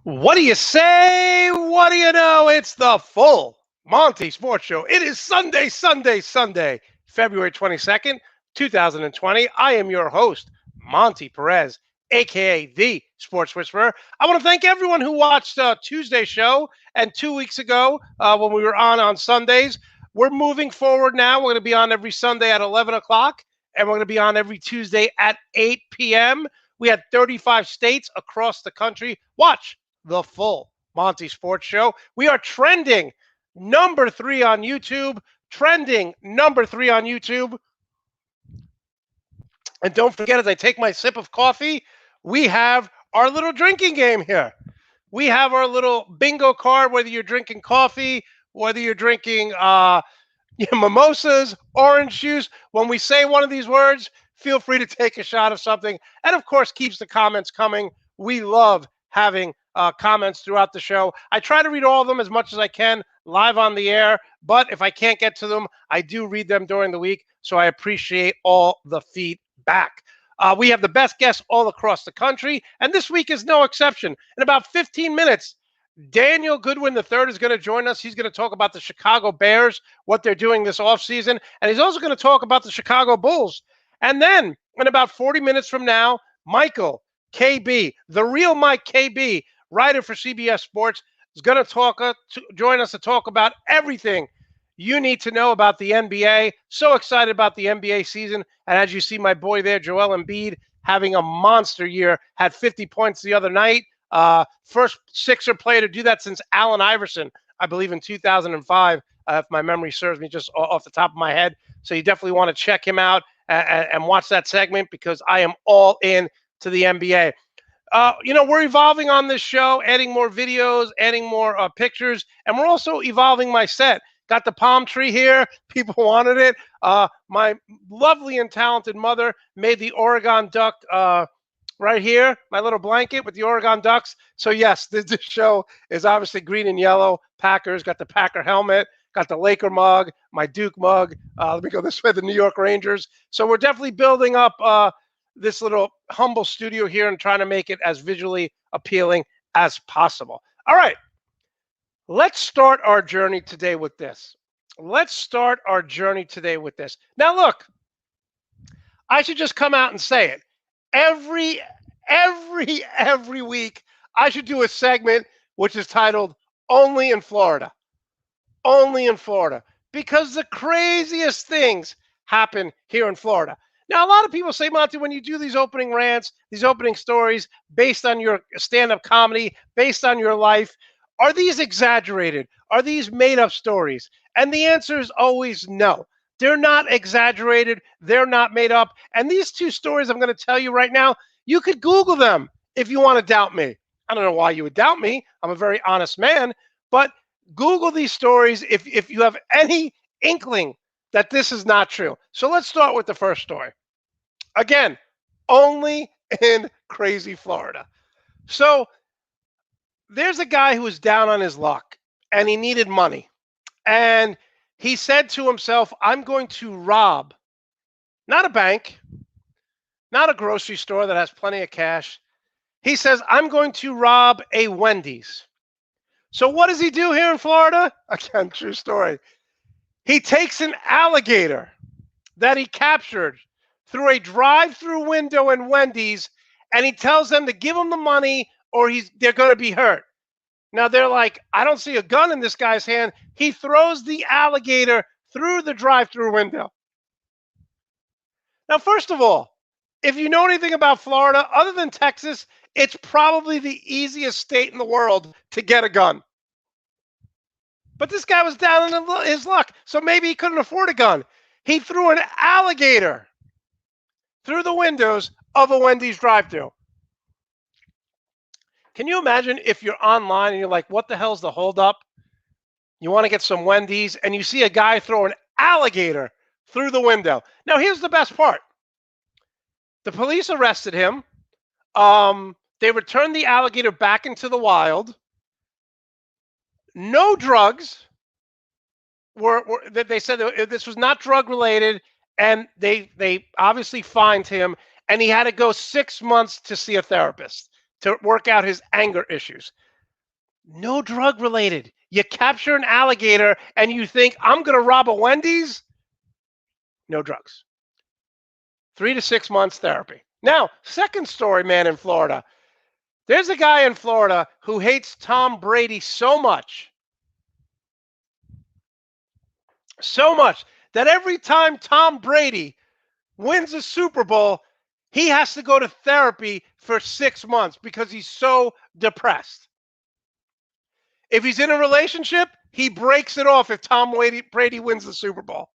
What do you say? What do you know? It's the full Monte Sports Show. It is Sunday, February 22nd, 2020. I am your host, Monte Perez, aka the Sports Whisperer. I want to thank everyone who watched Tuesday's show and 2 weeks ago when we were on Sundays. We're moving forward now. We're going to be on every Sunday at 11 o'clock, and we're going to be on every Tuesday at 8 p.m. We had 35 states across the country. Watch the full Monte Sports Show. We are trending number 3 on YouTube. And don't forget, as I take my sip of coffee, we have our little drinking game here. We have our little bingo card, whether you're drinking coffee, whether you're drinking mimosas, orange juice. When we say one of these words, feel free to take a shot of something. And, of course, keeps the comments coming. We love having comments throughout the show. I try to read all of them as much as I can live on the air, but if I can't get to them, I do read them during the week, so I appreciate all the feedback. We have the best guests all across the country, and this week is no exception. In about 15 minutes, Daniel Goodwin III is going to join us. He's going to talk about the Chicago Bears, what they're doing this offseason, and he's also going to talk about the Chicago Bulls. And then, in about 40 minutes from now, Michael KB, the real Mike KB, writer for CBS Sports, is going to join us to talk about everything you need to know about the NBA. So excited about the NBA season. And as you see my boy there, Joel Embiid, having a monster year, had 50 points the other night. First Sixer player to do that since Allen Iverson, I believe in 2005, if my memory serves me just off the top of my head. So you definitely want to check him out and watch that segment because I am all in to the NBA. We're evolving on this show, adding more videos, adding more pictures, and we're also evolving my set. Got the palm tree here. People wanted it. My lovely and talented mother made the Oregon Duck right here, my little blanket with the Oregon Ducks. So, yes, this show is obviously green and yellow. Packers, got the Packer helmet, got the Laker mug, my Duke mug. Let me go this way, the New York Rangers. So we're definitely building up this little humble studio here and trying to make it as visually appealing as possible. All right, let's start our journey today with this. Now, look, I should just come out and say it. Every week, I should do a segment which is titled Only in Florida. Only in Florida. Because the craziest things happen here in Florida. Now, a lot of people say, Monty, when you do these opening rants, these opening stories based on your stand-up comedy, based on your life, are these exaggerated? Are these made-up stories? And the answer is always no. They're not exaggerated. They're not made up. And these two stories I'm going to tell you right now, you could Google them if you want to doubt me. I don't know why you would doubt me. I'm a very honest man. But Google these stories if you have any inkling that this is not true. So let's start with the first story. Again, only in crazy Florida. So there's a guy who was down on his luck and he needed money. And he said to himself, I'm going to rob not a bank, not a grocery store that has plenty of cash. He says, I'm going to rob a Wendy's. So what does he do here in Florida? Again, true story. He takes an alligator that he captured through a drive-through window in Wendy's, and he tells them to give him the money or they're going to be hurt. Now, they're like, I don't see a gun in this guy's hand. He throws the alligator through the drive-through window. Now, first of all, if you know anything about Florida, other than Texas, it's probably the easiest state in the world to get a gun. But this guy was down in his luck, so maybe he couldn't afford a gun. He threw an alligator through the windows of a Wendy's drive-thru. Can you imagine if you're online and you're like, what the hell's the holdup? You want to get some Wendy's and you see a guy throw an alligator through the window. Now, here's the best part. The police arrested him. They returned the alligator back into the wild. No drugs they said this was not drug related, and they obviously fined him, and he had to go 6 months to see a therapist to work out his anger issues. No drug related. You capture an alligator and you think, I'm going to rob a Wendy's? No drugs. 3 to 6 months therapy. Now, second story, man, in Florida. There's a guy in Florida who hates Tom Brady so much that every time Tom Brady wins a Super Bowl, he has to go to therapy for 6 months because he's so depressed. If he's in a relationship, he breaks it off if Tom Brady wins the Super Bowl.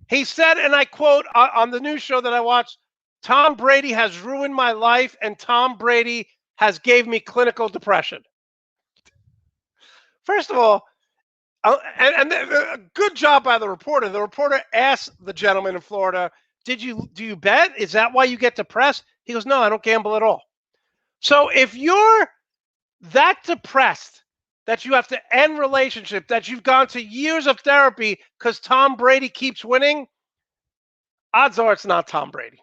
He said, and I quote on the news show that I watched, Tom Brady has ruined my life and Tom Brady has gave me clinical depression. First of all, a good job by the reporter. The reporter asked the gentleman in Florida, do you bet? Is that why you get depressed? He goes, no, I don't gamble at all. So if you're that depressed that you have to end relationship, that you've gone to years of therapy because Tom Brady keeps winning, odds are it's not Tom Brady.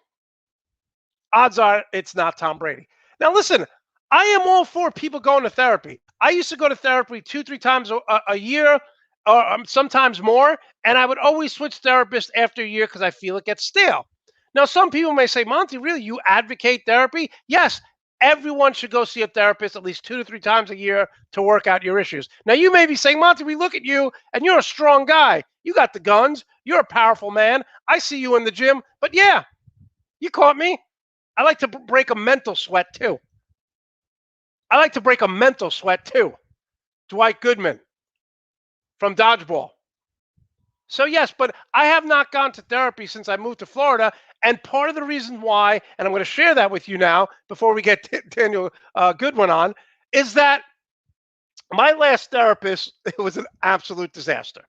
Odds are it's not Tom Brady. Now, listen, I am all for people going to therapy. I used to go to therapy 2-3 times a year, or sometimes more, and I would always switch therapists after a year because I feel it gets stale. Now, some people may say, Monte, really, you advocate therapy? Yes, everyone should go see a therapist at least 2 to 3 times a year to work out your issues. Now, you may be saying, Monte, we look at you, and you're a strong guy. You got the guns. You're a powerful man. I see you in the gym. But yeah, you caught me. I like to break a mental sweat, too. Dwight Goodman from Dodgeball. So, yes, but I have not gone to therapy since I moved to Florida. And part of the reason why, and I'm going to share that with you now before we get Daniel Goodwin on, is that my last therapist, it was an absolute disaster.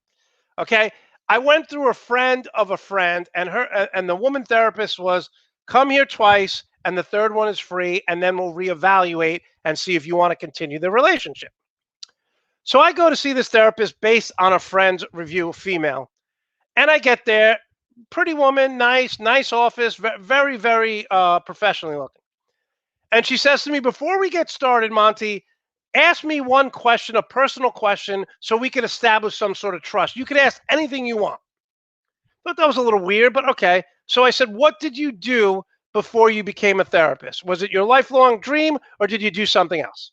Okay. I went through a friend of a friend, and the woman therapist was, come here twice, and the third one is free, and then we'll reevaluate and see if you want to continue the relationship. So I go to see this therapist based on a friend's review, female. And I get there, pretty woman, nice office, very, very professionally looking. And she says to me, before we get started, Monte, ask me one question, a personal question, so we can establish some sort of trust. You can ask anything you want. Thought that was a little weird, but okay. So I said, what did you do before you became a therapist? Was it your lifelong dream, or did you do something else?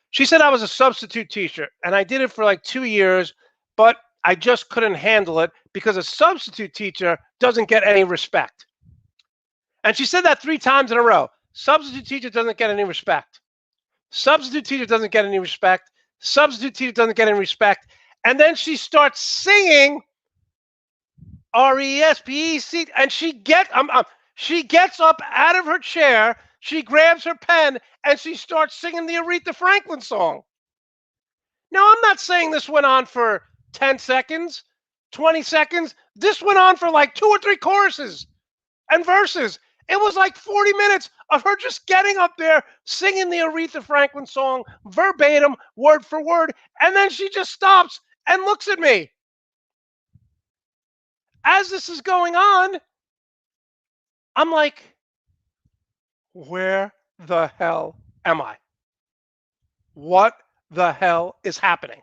She said, I was a substitute teacher, and I did it for like 2 years, but I just couldn't handle it because a substitute teacher doesn't get any respect. And she said that 3 times in a row. Substitute teacher doesn't get any respect. Substitute teacher doesn't get any respect. Substitute teacher doesn't get any respect. And then she starts singing RESPEC, and she gets up out of her chair, she grabs her pen, and she starts singing the Aretha Franklin song. Now, I'm not saying this went on for 10 seconds, 20 seconds. This went on for like 2 or 3 choruses and verses. It was like 40 minutes of her just getting up there, singing the Aretha Franklin song, verbatim, word for word, and then she just stops and looks at me. As this is going on, I'm like, where the hell am I? What the hell is happening?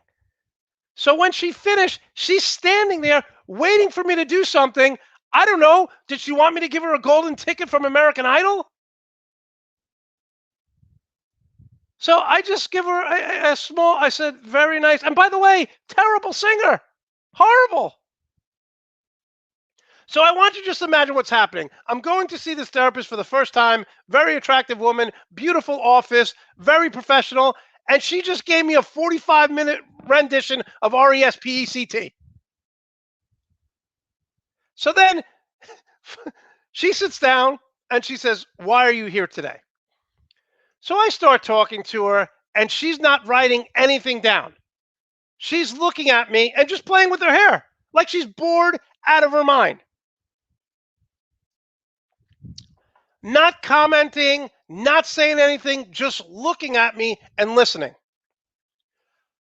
So when she finished, she's standing there waiting for me to do something. I don't know. Did she want me to give her a golden ticket from American Idol? So I just give her a small, I said, very nice. And by the way, terrible singer. Horrible. So I want you to just imagine what's happening. I'm going to see this therapist for the first time. Very attractive woman, beautiful office, very professional. And she just gave me a 45-minute rendition of RESPECT. So then she sits down and she says, why are you here today? So I start talking to her, and she's not writing anything down. She's looking at me and just playing with her hair, like she's bored out of her mind. Not commenting, not saying anything, just looking at me and listening.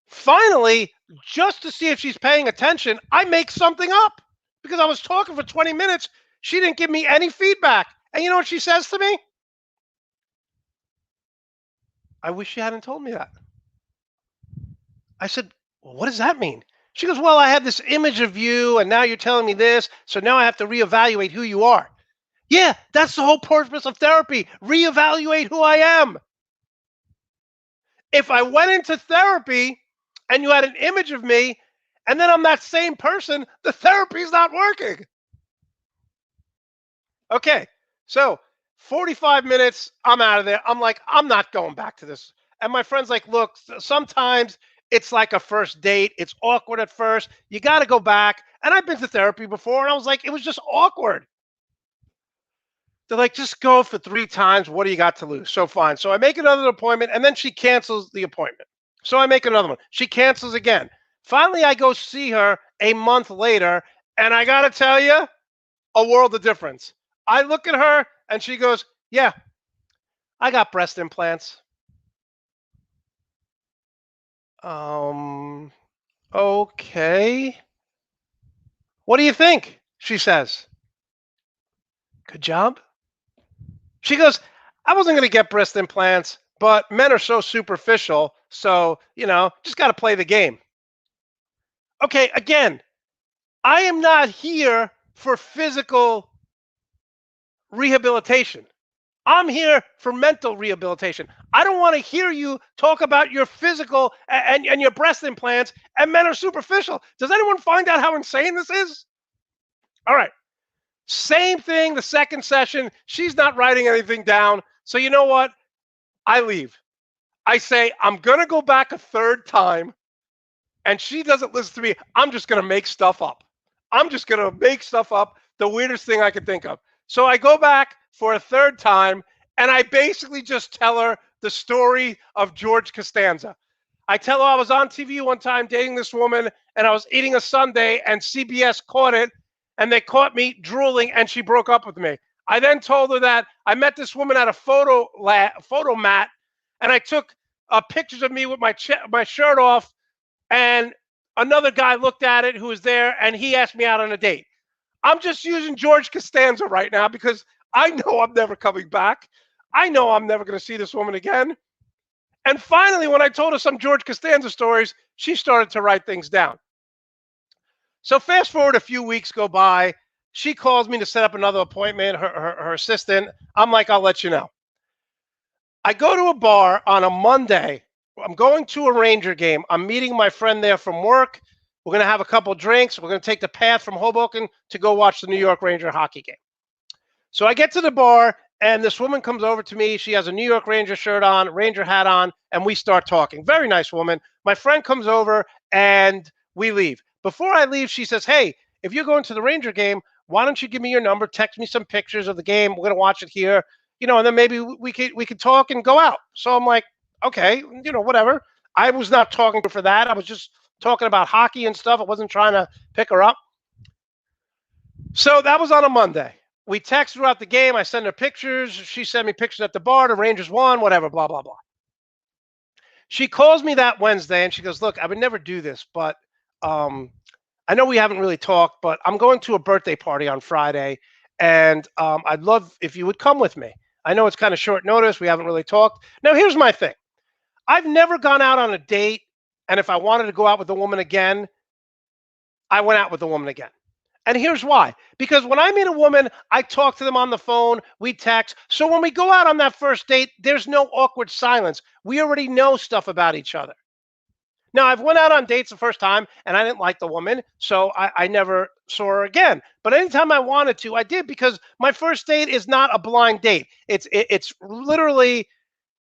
Finally, just to see if she's paying attention, I make something up because I was talking for 20 minutes. She didn't give me any feedback. And you know what she says to me? I wish you hadn't told me that. I said, well, what does that mean? She goes, well, I had this image of you, and now you're telling me this, so now I have to reevaluate who you are. Yeah, that's the whole purpose of therapy. Reevaluate who I am. If I went into therapy and you had an image of me and then I'm that same person, the therapy's not working. Okay, so 45 minutes, I'm out of there. I'm like, I'm not going back to this. And my friend's like, look, sometimes it's like a first date. It's awkward at first. You got to go back. And I've been to therapy before, and I was like, it was just awkward. They're like, just go for 3 times. What do you got to lose? So fine. So I make another appointment, and then she cancels the appointment. So I make another one. She cancels again. Finally, I go see her a month later, and I got to tell you, a world of difference. I look at her, and she goes, yeah, I got breast implants. Okay. What do you think? She says. Good job. She goes, I wasn't going to get breast implants, but men are so superficial. So, just got to play the game. Okay, again, I am not here for physical rehabilitation. I'm here for mental rehabilitation. I don't want to hear you talk about your physical and your breast implants and men are superficial. Does anyone find out how insane this is? All right. Same thing the second session. She's not writing anything down. So you know what? I leave. I say, I'm going to go back a third time. And she doesn't listen to me. I'm just going to make stuff up. I'm just going to make stuff up. The weirdest thing I could think of. So I go back for a third time. And I basically just tell her the story of George Costanza. I tell her I was on TV one time dating this woman. And I was eating a sundae. And CBS caught it. And they caught me drooling, and she broke up with me. I then told her that I met this woman at a photo mat, and I took pictures of me with my shirt off, and another guy looked at it who was there, and he asked me out on a date. I'm just using George Costanza right now because I know I'm never coming back. I know I'm never going to see this woman again. And finally, when I told her some George Costanza stories, she started to write things down. So fast forward a few weeks go by. She calls me to set up another appointment, her assistant. I'm like, I'll let you know. I go to a bar on a Monday. I'm going to a Ranger game. I'm meeting my friend there from work. We're going to have a couple drinks. We're going to take the path from Hoboken to go watch the New York Ranger hockey game. So I get to the bar, and this woman comes over to me. She has a New York Ranger shirt on, Ranger hat on, and we start talking. Very nice woman. My friend comes over, and we leave. Before I leave, she says, hey, if you're going to the Ranger game, why don't you give me your number, text me some pictures of the game. We're going to watch it here, and then maybe we could talk and go out. So I'm like, okay, whatever. I was not talking to her for that. I was just talking about hockey and stuff. I wasn't trying to pick her up. So that was on a Monday. We text throughout the game. I send her pictures. She sent me pictures at the bar. The Rangers won, whatever, blah, blah, blah. She calls me that Wednesday, and she goes, look, I would never do this, but I know we haven't really talked, but I'm going to a birthday party on Friday, and I'd love if you would come with me. I know it's kind of short notice. We haven't really talked. Now, here's my thing. I've never gone out on a date, and if I wanted to go out with a woman again, I went out with a woman again. And here's why. Because when I meet a woman, I talk to them on the phone, we text. So when we go out on that first date, there's no awkward silence. We already know stuff about each other. Now, I've went out on dates the first time, and I didn't like the woman, so I never saw her again. But anytime I wanted to, I did, because my first date is not a blind date. It's literally,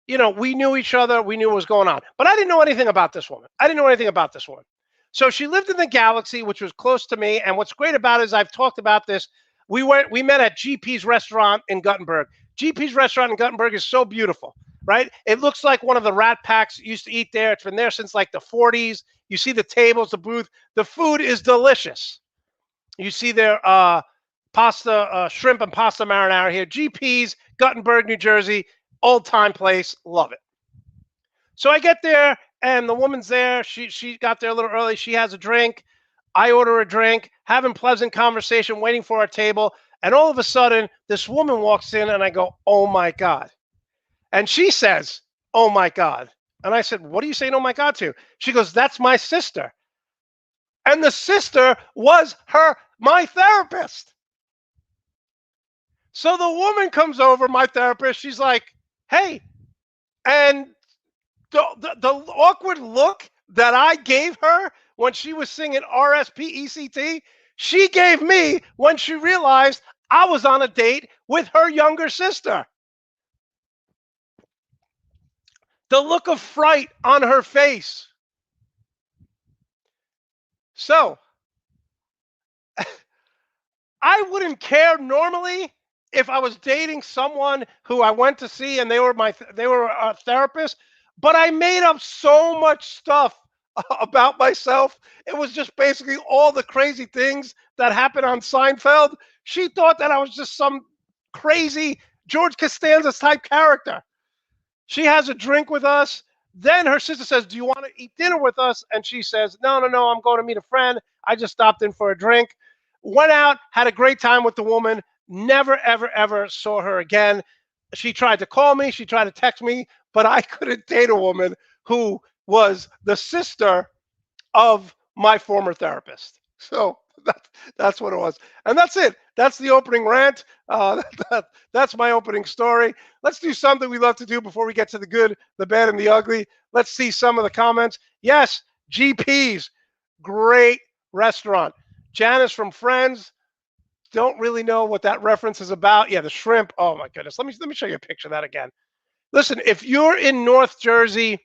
we knew each other. We knew what was going on. But I didn't know anything about this woman. So she lived in the Galaxy, which was close to me. And what's great about it is I've talked about this. We met at GP's restaurant in Guttenberg. GP's restaurant in Guttenberg is so beautiful. Right? It looks like one of the Rat Packs used to eat there. It's been there since like the 40s. You see the tables, the booth. The food is delicious. You see their pasta, shrimp and pasta marinara here. GP's, Guttenberg, New Jersey. Old-time place. Love it. So I get there, and the woman's there. She got there a little early. She has a drink. I order a drink, having pleasant conversation, waiting for our table. And all of a sudden, this woman walks in, and I go, oh, my God. And she says, oh, my God. And I said, what are you saying, oh my God, to? She goes, that's my sister. And the sister was my therapist. So the woman comes over, my therapist. She's like, hey. And the awkward look that I gave her when she was singing RSPECT, she gave me when she realized I was on a date with her younger sister. The look of fright on her face. So, I wouldn't care normally if I was dating someone who I went to see and they were a therapist, but I made up so much stuff about myself. It was just basically all the crazy things that happened on Seinfeld. She thought that I was just some crazy George Costanza type character. She has a drink with us. Then her sister says, do you want to eat dinner with us? And she says, no, I'm going to meet a friend. I just stopped in for a drink. Went out, had a great time with the woman. Never, ever, ever saw her again. She tried to call me. She tried to text me. But I couldn't date a woman who was the sister of my former therapist. So that's what it was. And that's it. That's the opening rant. That's my opening story. Let's do something we love to do before we get to the good, the bad, and the ugly. Let's see some of the comments. Yes, GP's, great restaurant. Janice from Friends, don't really know what that reference is about. Yeah, the shrimp. Oh my goodness. Let me show you a picture of that again. Listen, if you're in North Jersey,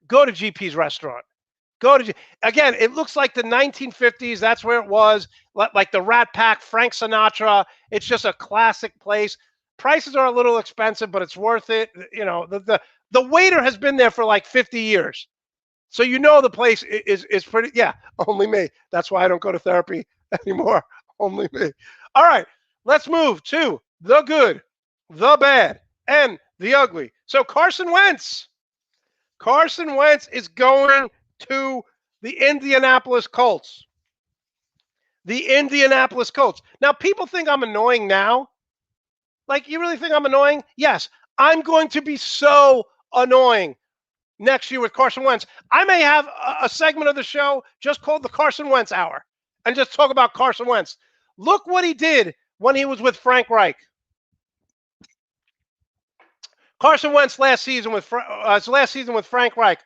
go to GP's restaurant. Again, it looks like the 1950s. That's where it was, like the Rat Pack, Frank Sinatra. It's just a classic place. Prices are a little expensive, but it's worth it. You know, the waiter has been there for like 50 years. So you know the place is pretty, yeah, only me. That's why I don't go to therapy anymore. Only me. All right, let's move to the good, the bad, and the ugly. So Carson Wentz. Carson Wentz is going to the Indianapolis Colts. The Indianapolis Colts. Now, people think I'm annoying now. Like, you really think I'm annoying? Yes. I'm going to be so annoying next year with Carson Wentz. I may have a segment of the show just called the Carson Wentz Hour and just talk about Carson Wentz. Look what he did when he was with Frank Reich. Carson Wentz last season with Frank Reich,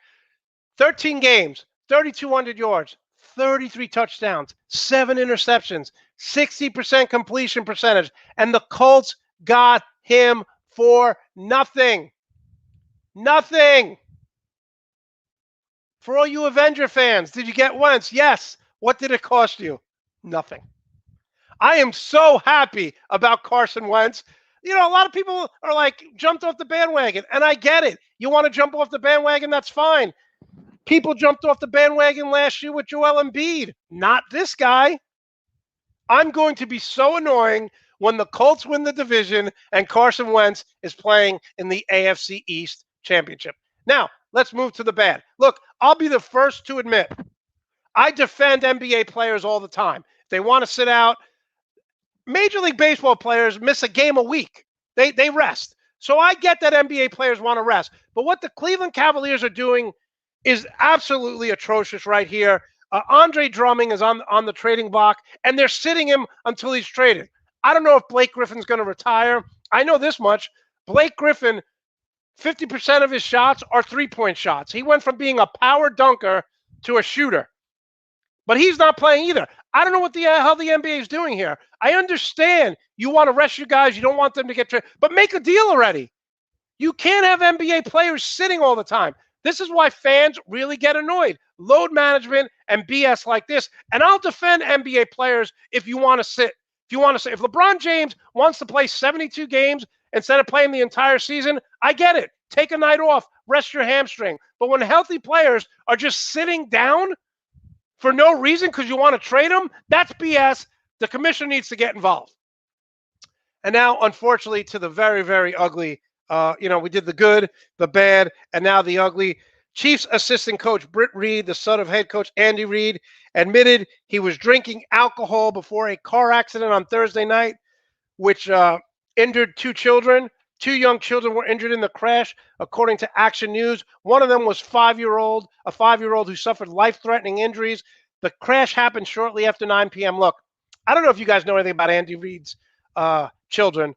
13 games, 3,200 yards, 33 touchdowns, 7 interceptions, 60% completion percentage, and the Colts got him for nothing. Nothing. For all you Avenger fans, did you get Wentz? Yes. What did it cost you? Nothing. I am so happy about Carson Wentz. You know, a lot of people are like, jumped off the bandwagon, and I get it. You want to jump off the bandwagon, that's fine. People jumped off the bandwagon last year with Joel Embiid. Not this guy. I'm going to be so annoying when the Colts win the division and Carson Wentz is playing in the AFC East Championship. Now, let's move to the bad. Look, I'll be the first to admit, I defend NBA players all the time. They want to sit out. Major League Baseball players miss a game a week. They rest. So I get that NBA players want to rest. But what the Cleveland Cavaliers are doing is absolutely atrocious right here. Andre Drummond is on the trading block, and they're sitting him until he's traded. I don't know if Blake Griffin's going to retire. I know this much. Blake Griffin, 50% of his shots are three-point shots. He went from being a power dunker to a shooter. But he's not playing either. I don't know what the hell the NBA is doing here. I understand you want to rest your guys. You don't want them to get traded. But make a deal already. You can't have NBA players sitting all the time. This is why fans really get annoyed. Load management and BS like this. And I'll defend NBA players if you want to sit. If LeBron James wants to play 72 games instead of playing the entire season, I get it. Take a night off. Rest your hamstring. But when healthy players are just sitting down for no reason because you want to trade them, that's BS. The commissioner needs to get involved. And now, unfortunately, to the very, very ugly, we did the good, the bad, and now the ugly. Chiefs assistant coach Britt Reed, the son of head coach Andy Reid, admitted he was drinking alcohol before a car accident on Thursday night, which injured 2 children. 2 young children were injured in the crash, according to Action News. One of them was a 5-year-old who suffered life-threatening injuries. The crash happened shortly after 9 p.m. Look, I don't know if you guys know anything about Andy Reid's children.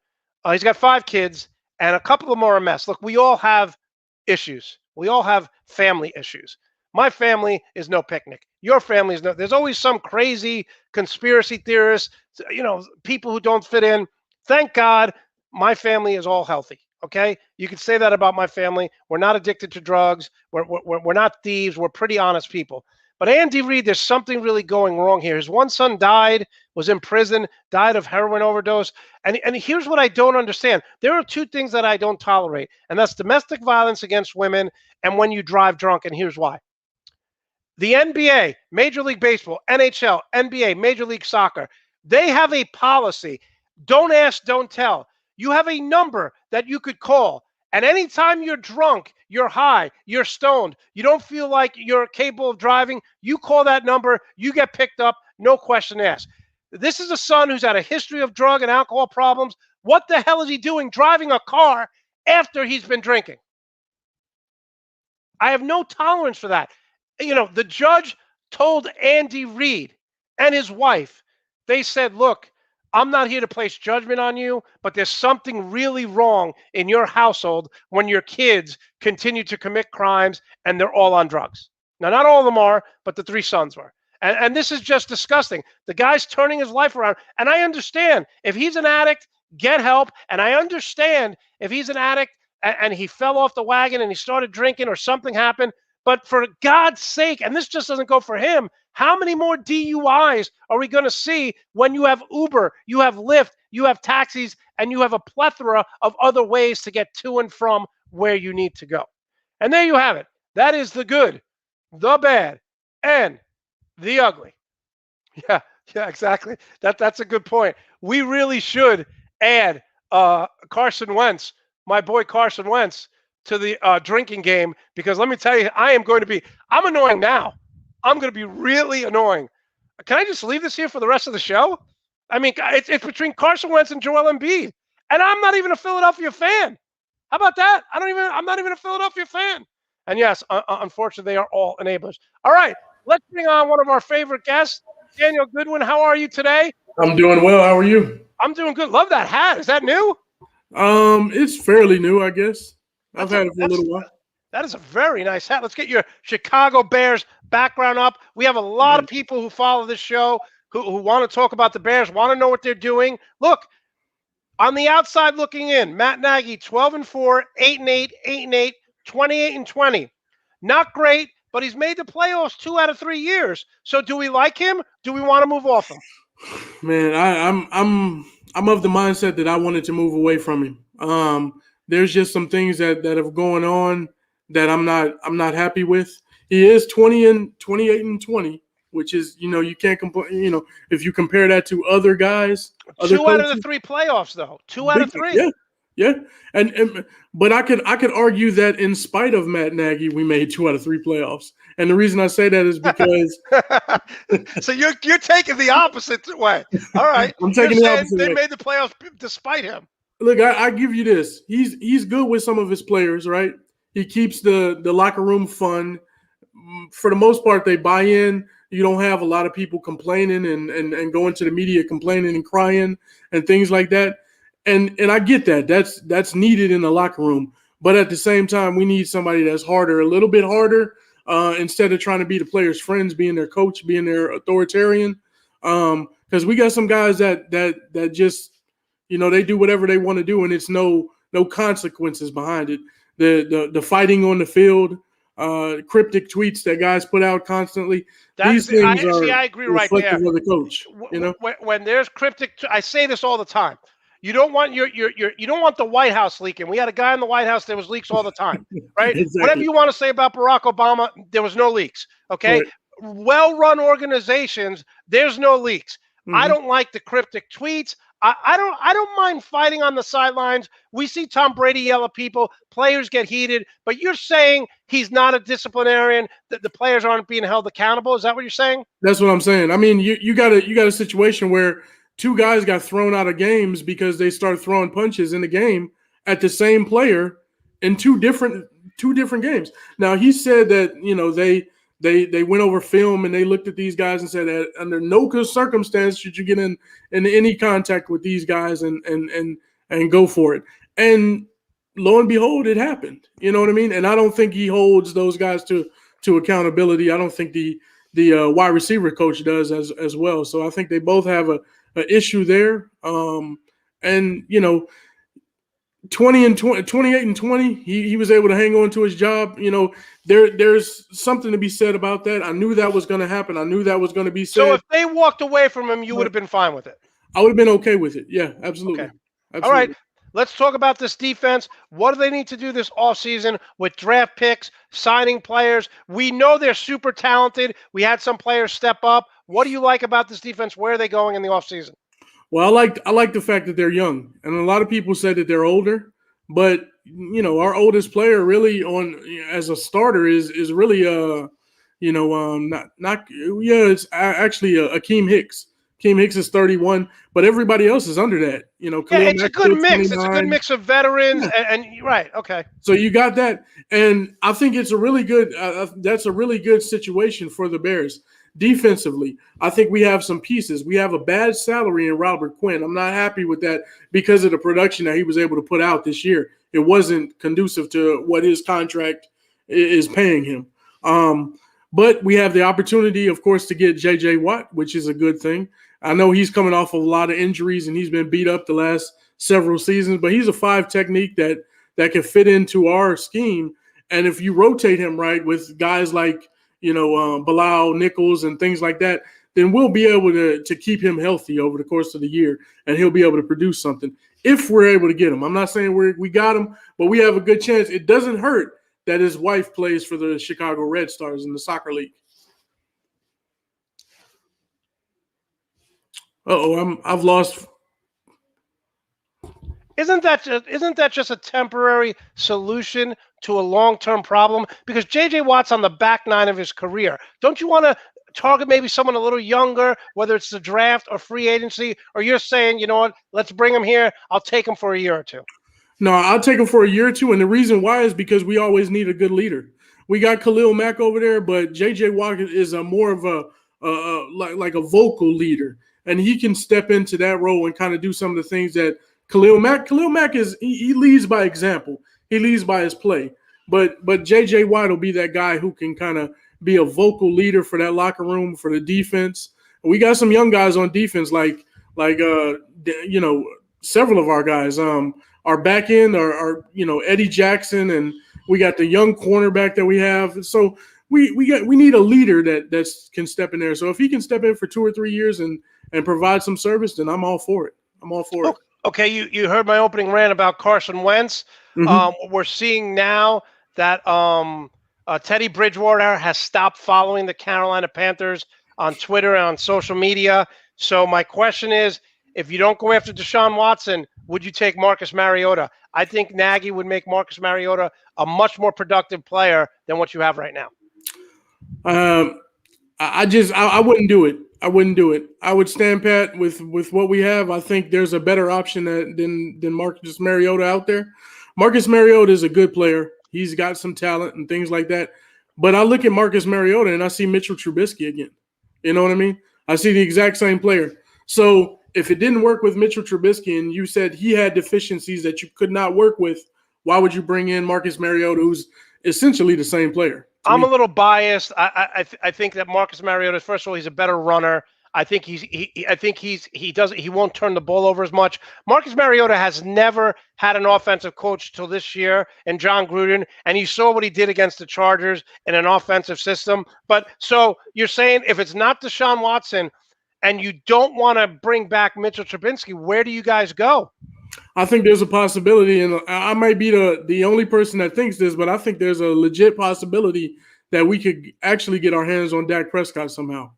He's got 5 kids, and a couple of them are a mess. Look, we all have issues. We all have family issues. My family is no picnic. Your family is no. There's always some crazy conspiracy theorists, people who don't fit in. Thank God my family is all healthy. Okay, you can say that about my family. We're not addicted to drugs. We're not thieves. We're pretty honest people. But Andy Reid, there's something really going wrong here. His one son died, was in prison, died of heroin overdose. And here's what I don't understand. There are 2 things that I don't tolerate, and that's domestic violence against women and when you drive drunk, and here's why. The NBA, Major League Baseball, NHL, NBA, Major League Soccer, they have a policy. Don't ask, don't tell. You have a number that you could call. And anytime you're drunk, you're high, you're stoned, you don't feel like you're capable of driving, you call that number, you get picked up, no question asked. This is a son who's had a history of drug and alcohol problems. What the hell is he doing driving a car after he's been drinking? I have no tolerance for that. The judge told Andy Reid and his wife, they said, look, I'm not here to place judgment on you, but there's something really wrong in your household when your kids continue to commit crimes and they're all on drugs. Now, not all of them are, but the 3 sons were. And this is just disgusting. The guy's turning his life around. And I understand if he's an addict, get help. And I understand if he's an addict and he fell off the wagon and he started drinking or something happened. But for God's sake, and this just doesn't go for him, how many more DUIs are we going to see when you have Uber, you have Lyft, you have taxis, and you have a plethora of other ways to get to and from where you need to go? And there you have it. That is the good, the bad, and the ugly. Yeah, exactly. That's a good point. We really should add Carson Wentz, my boy Carson Wentz, to the drinking game, because let me tell you, I'm annoying now. I'm going to be really annoying. Can I just leave this here for the rest of the show? I mean, it's between Carson Wentz and Joel Embiid, and I'm not even a Philadelphia fan. How about that? I'm not even a Philadelphia fan. And yes, unfortunately, they are all enablers. All right, let's bring on one of our favorite guests, Daniel Goodwin. How are you today? I'm doing well. How are you? I'm doing good. Love that hat. Is that new? It's fairly new, I guess. I've had it for a little while. That is a very nice hat. Let's get your Chicago Bears background up. We have a lot of people who follow this show who want to talk about the Bears, want to know what they're doing. Look, on the outside looking in, Matt Nagy, 12-4, 8-8, 8-8, 28-20. Not great, but he's made the playoffs 2 out of 3 years. So do we like him? Do we want to move off him? Man, I'm of the mindset that I wanted to move away from him. There's just some things that have going on that I'm not happy with. He is 28-20, which is, you can't complain. If you compare that to other guys, 2 out of the 3 playoffs, though. 2 out of 3. Yeah. But I could argue that in spite of Matt Nagy, we made 2 out of 3 playoffs. And the reason I say that is because so you're taking the opposite way. All right. I'm taking the opposite way. They made the playoffs despite him. Look, I give you this. He's good with some of his players, right? He keeps the locker room fun. For the most part, they buy in. You don't have a lot of people complaining and going to the media complaining and crying and things like that. And I get that. That's needed in the locker room. But at the same time, we need somebody that's harder, a little bit harder, instead of trying to be the players' friends, being their coach, being their authoritarian. Because we got some guys that just – they do whatever they want to do, and it's no consequences behind it. The fighting on the field, cryptic tweets that guys put out constantly. These things I agree right there. Reflective of the coach. When there's cryptic, I say this all the time. You don't want you don't want the White House leaking. We had a guy in the White House. There was leaks all the time, right? Exactly. Whatever you want to say about Barack Obama, there was no leaks. Okay, right. Well-run organizations, there's no leaks. Mm-hmm. I don't like the cryptic tweets. I don't mind fighting on the sidelines. We see Tom Brady yell at people. Players get heated. But you're saying he's not a disciplinarian, that the players aren't being held accountable. Is that what you're saying? That's what I'm saying. I mean, you got a situation where 2 guys got thrown out of games because they started throwing punches in the game at the same player in two different games. Now he said that they went over film and they looked at these guys and said that under no circumstance should you get in any contact with these guys and go for it. And lo and behold, it happened. You know what I mean? And I don't think he holds those guys to accountability. I don't think the wide receiver coach does as well. So I think they both have a issue there. And 28 and 20, he was able to hang on to his job. There's something to be said about that. I knew that was going to happen. I knew that was going to be said. So if they walked away from him, you would have been fine with it? I would have been okay with it. Yeah, absolutely. Okay. All right. Let's talk about this defense. What do they need to do this offseason with draft picks, signing players? We know they're super talented. We had some players step up. What do you like about this defense? Where are they going in the offseason? Well, I like the fact that they're young, and a lot of people say that they're older. But our oldest player really as a starter is really it's actually Akeem Hicks. Akeem Hicks is 31, but everybody else is under that. It's a good mix. It's a good mix of veterans and right. Okay. So you got that, and I think it's a really good. That's a really good situation for the Bears. Defensively, I think we have some pieces. We have a bad salary in Robert Quinn. I'm not happy with that because of the production that he was able to put out this year. It wasn't conducive to what his contract is paying him. But we have the opportunity, of course, to get J.J. Watt, which is a good thing. I know he's coming off of a lot of injuries and he's been beat up the last several seasons, but he's a 5 technique that can fit into our scheme. And if you rotate him right with guys like Bilal Nichols and things like that, then we'll be able to keep him healthy over the course of the year, and he'll be able to produce something if we're able to get him. I'm not saying we got him, but we have a good chance. It doesn't hurt that his wife plays for the Chicago Red Stars in the soccer league. I've lost. Isn't that just a temporary solution to a long-term problem? Because J.J. Watt's on the back nine of his career. Don't you want to target maybe someone a little younger, whether it's the draft or free agency? Or you're saying, you know what, let's bring him here. I'll take him for a year or two. No, I'll take him for a year or two. And the reason why is because we always need a good leader. We got Khalil Mack over there, but J.J. Watt is more of a vocal leader. And he can step into that role and kind of do some of the things that Khalil Mack he leads by example. He leads by his play. But J.J. Watt will be that guy who can kind of be a vocal leader for that locker room, for the defense. We got some young guys on defense like several of our guys. Our back end are Eddie Jackson, and we got the young cornerback that we have. So we need a leader that can step in there. So if he can step in for 2 or 3 years and provide some service, then I'm all for it. it. Okay, you heard my opening rant about Carson Wentz. Mm-hmm. We're seeing now that Teddy Bridgewater has stopped following the Carolina Panthers on Twitter and on social media. So my question is, if you don't go after Deshaun Watson, would you take Marcus Mariota? I think Nagy would make Marcus Mariota a much more productive player than what you have right now. I wouldn't do it. I wouldn't do it. I would stand pat with what we have. I think there's a better option than Marcus Mariota out there. Marcus Mariota is a good player. He's got some talent and things like that. But I look at Marcus Mariota and I see Mitchell Trubisky again. You know what I mean? I see the exact same player. So if it didn't work with Mitchell Trubisky and you said he had deficiencies that you could not work with, why would you bring in Marcus Mariota, who's essentially the same player? I'm a little biased. I think that Marcus Mariota, first of all, he's a better runner. I think he won't turn the ball over as much. Marcus Mariota has never had an offensive coach till this year, and John Gruden, and you saw what he did against the Chargers in an offensive system. But so you're saying if it's not Deshaun Watson and you don't want to bring back Mitchell Trubisky, where do you guys go? I think there's a possibility, and I might be the only person that thinks this, but I think there's a legit possibility that we could actually get our hands on Dak Prescott somehow.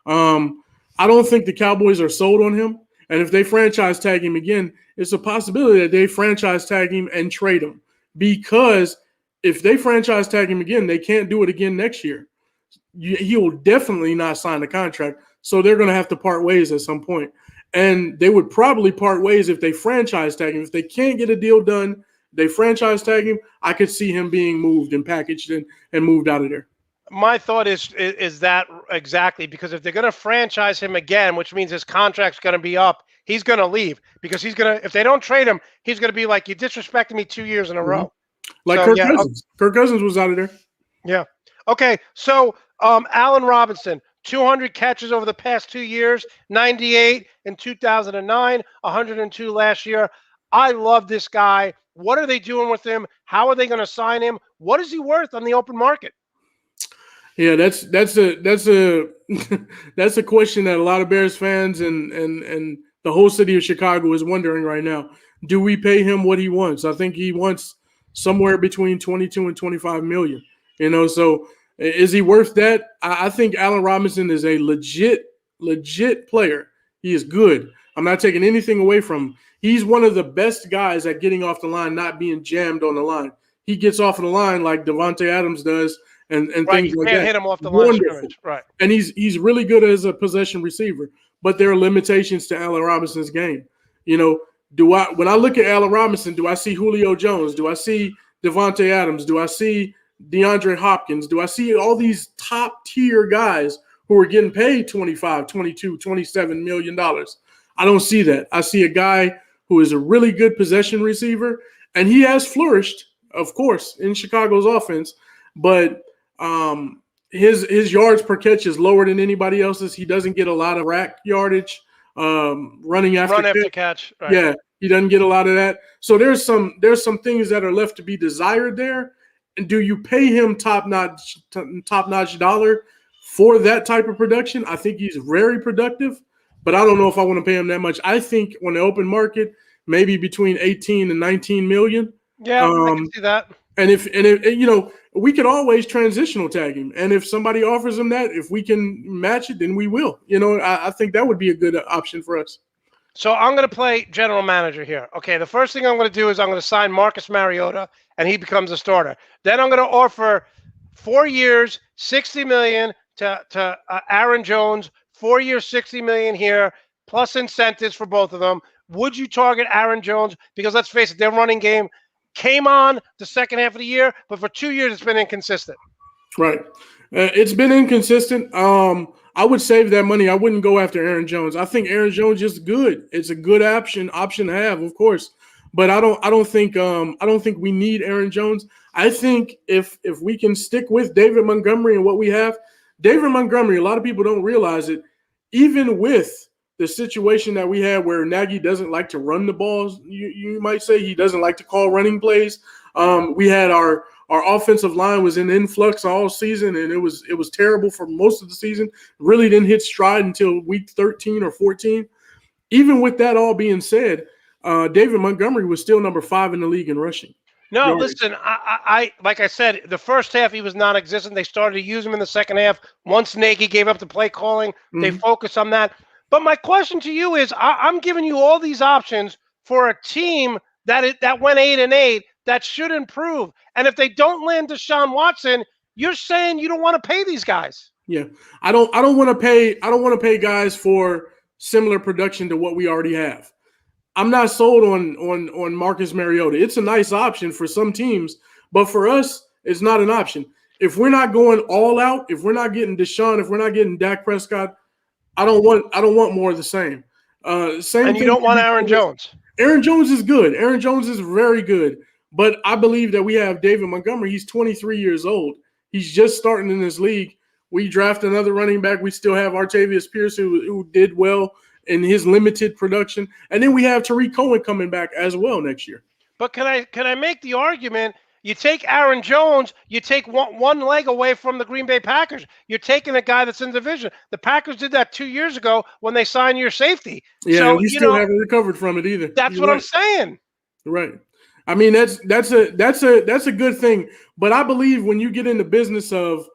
I don't think the Cowboys are sold on him, and if they franchise tag him again, it's a possibility that they franchise tag him and trade him, because if they franchise tag him again, they can't do it again next year. He will definitely not sign the contract, so they're going to have to part ways at some point. And they would probably part ways if they franchise tag him. If they can't get a deal done they franchise tag him, I could see him being moved and packaged and moved out of there. My thought is that exactly, because if they're going to franchise him again, which means his contract's going to be up, he's going to leave, because if they don't trade him, he's going to be like, you disrespected me 2 years in a row. Like so, Kirk Cousins. Kirk Cousins was out of there. Yeah. Okay. So Allen Robinson, 200 catches over the past 2 years, 98 in 2009, 102 last year. I love this guy. What are they doing with him? How are they going to sign him? What is he worth on the open market? Yeah, that's a that's a question that a lot of Bears fans and the whole city of Chicago is wondering right now. Do we pay him what he wants? I think he wants somewhere between 22 and 25 million. So is he worth that? I think Allen Robinson is a legit player. He is good. I'm not taking anything away from him. He's one of the best guys at getting off the line, not being jammed on the line. He gets off of the line like Devontae Adams does. And right, things like that. You can't hit him off the line of scrimmage. Right. And he's really good as a possession receiver, but there are limitations to Allen Robinson's game. When I look at Allen Robinson, do I see Julio Jones? Do I see Devontae Adams? Do I see DeAndre Hopkins? Do I see all these top tier guys who are getting paid $25, $22, $27 million? I don't see that. I see a guy who is a really good possession receiver, and he has flourished, of course, in Chicago's offense, but his yards per catch is lower than anybody else's. He doesn't get a lot of rack yardage, running after catch. Right. Yeah, he doesn't get a lot of that. So there's some things that are left to be desired there. And do you pay him top notch dollar for that type of production? I think he's very productive, but I don't know if I want to pay him that much. I think on the open market, maybe between 18 and 19 million. Yeah, I can see that. And if we could always transitional tag him. And if somebody offers him that, if we can match it, then we will. I think that would be a good option for us. So I'm going to play general manager here. Okay, the first thing I'm going to do is I'm going to sign Marcus Mariota, and he becomes a starter. Then I'm going to offer 4 years, $60 million to Aaron Jones, 4 years, $60 million here, plus incentives for both of them. Would you target Aaron Jones? Because let's face it, their running game came on the second half of the year, but for 2 years it's been inconsistent. Right. It's been inconsistent. I would save that money. I wouldn't go after Aaron Jones. I think Aaron Jones is good. It's a good option to have, of course. But I don't think we need Aaron Jones. I think if we can stick with David Montgomery and what we have, David Montgomery, a lot of people don't realize it, even with the situation that we had where Nagy doesn't like to run the balls, you might say he doesn't like to call running plays. We had our offensive line was in influx all season, and it was terrible for most of the season. Really didn't hit stride until week 13 or 14. Even with that all being said, David Montgomery was still number 5 in the league in rushing. No, listen, I like I said, the first half he was non-existent. They started to use him in the second half. Once Nagy gave up the play calling, they focused on that. But my question to you is, I'm giving you all these options for a team that went 8-8 that should improve. And if they don't land Deshaun Watson, you're saying you don't want to pay these guys. Yeah, I don't want to pay. I don't want to pay guys for similar production to what we already have. I'm not sold on Marcus Mariota. It's a nice option for some teams, but for us, it's not an option. If we're not going all out, if we're not getting Deshaun, if we're not getting Dak Prescott, I don't want more of the same. Same. And you don't want Aaron Jones. Aaron Jones is good. Aaron Jones is very good. But I believe that we have David Montgomery. He's 23 years old. He's just starting in this league. We draft another running back. We still have Artavius Pierce, who did well in his limited production. And then we have Tariq Cohen coming back as well next year. But can I make the argument, you take Aaron Jones, you take one leg away from the Green Bay Packers. You're taking a guy that's in the division. The Packers did that 2 years ago when they signed your safety. Yeah, so, we still haven't recovered from it either. That's what I'm saying. Right. I mean, that's a good thing. But I believe when you get in the business of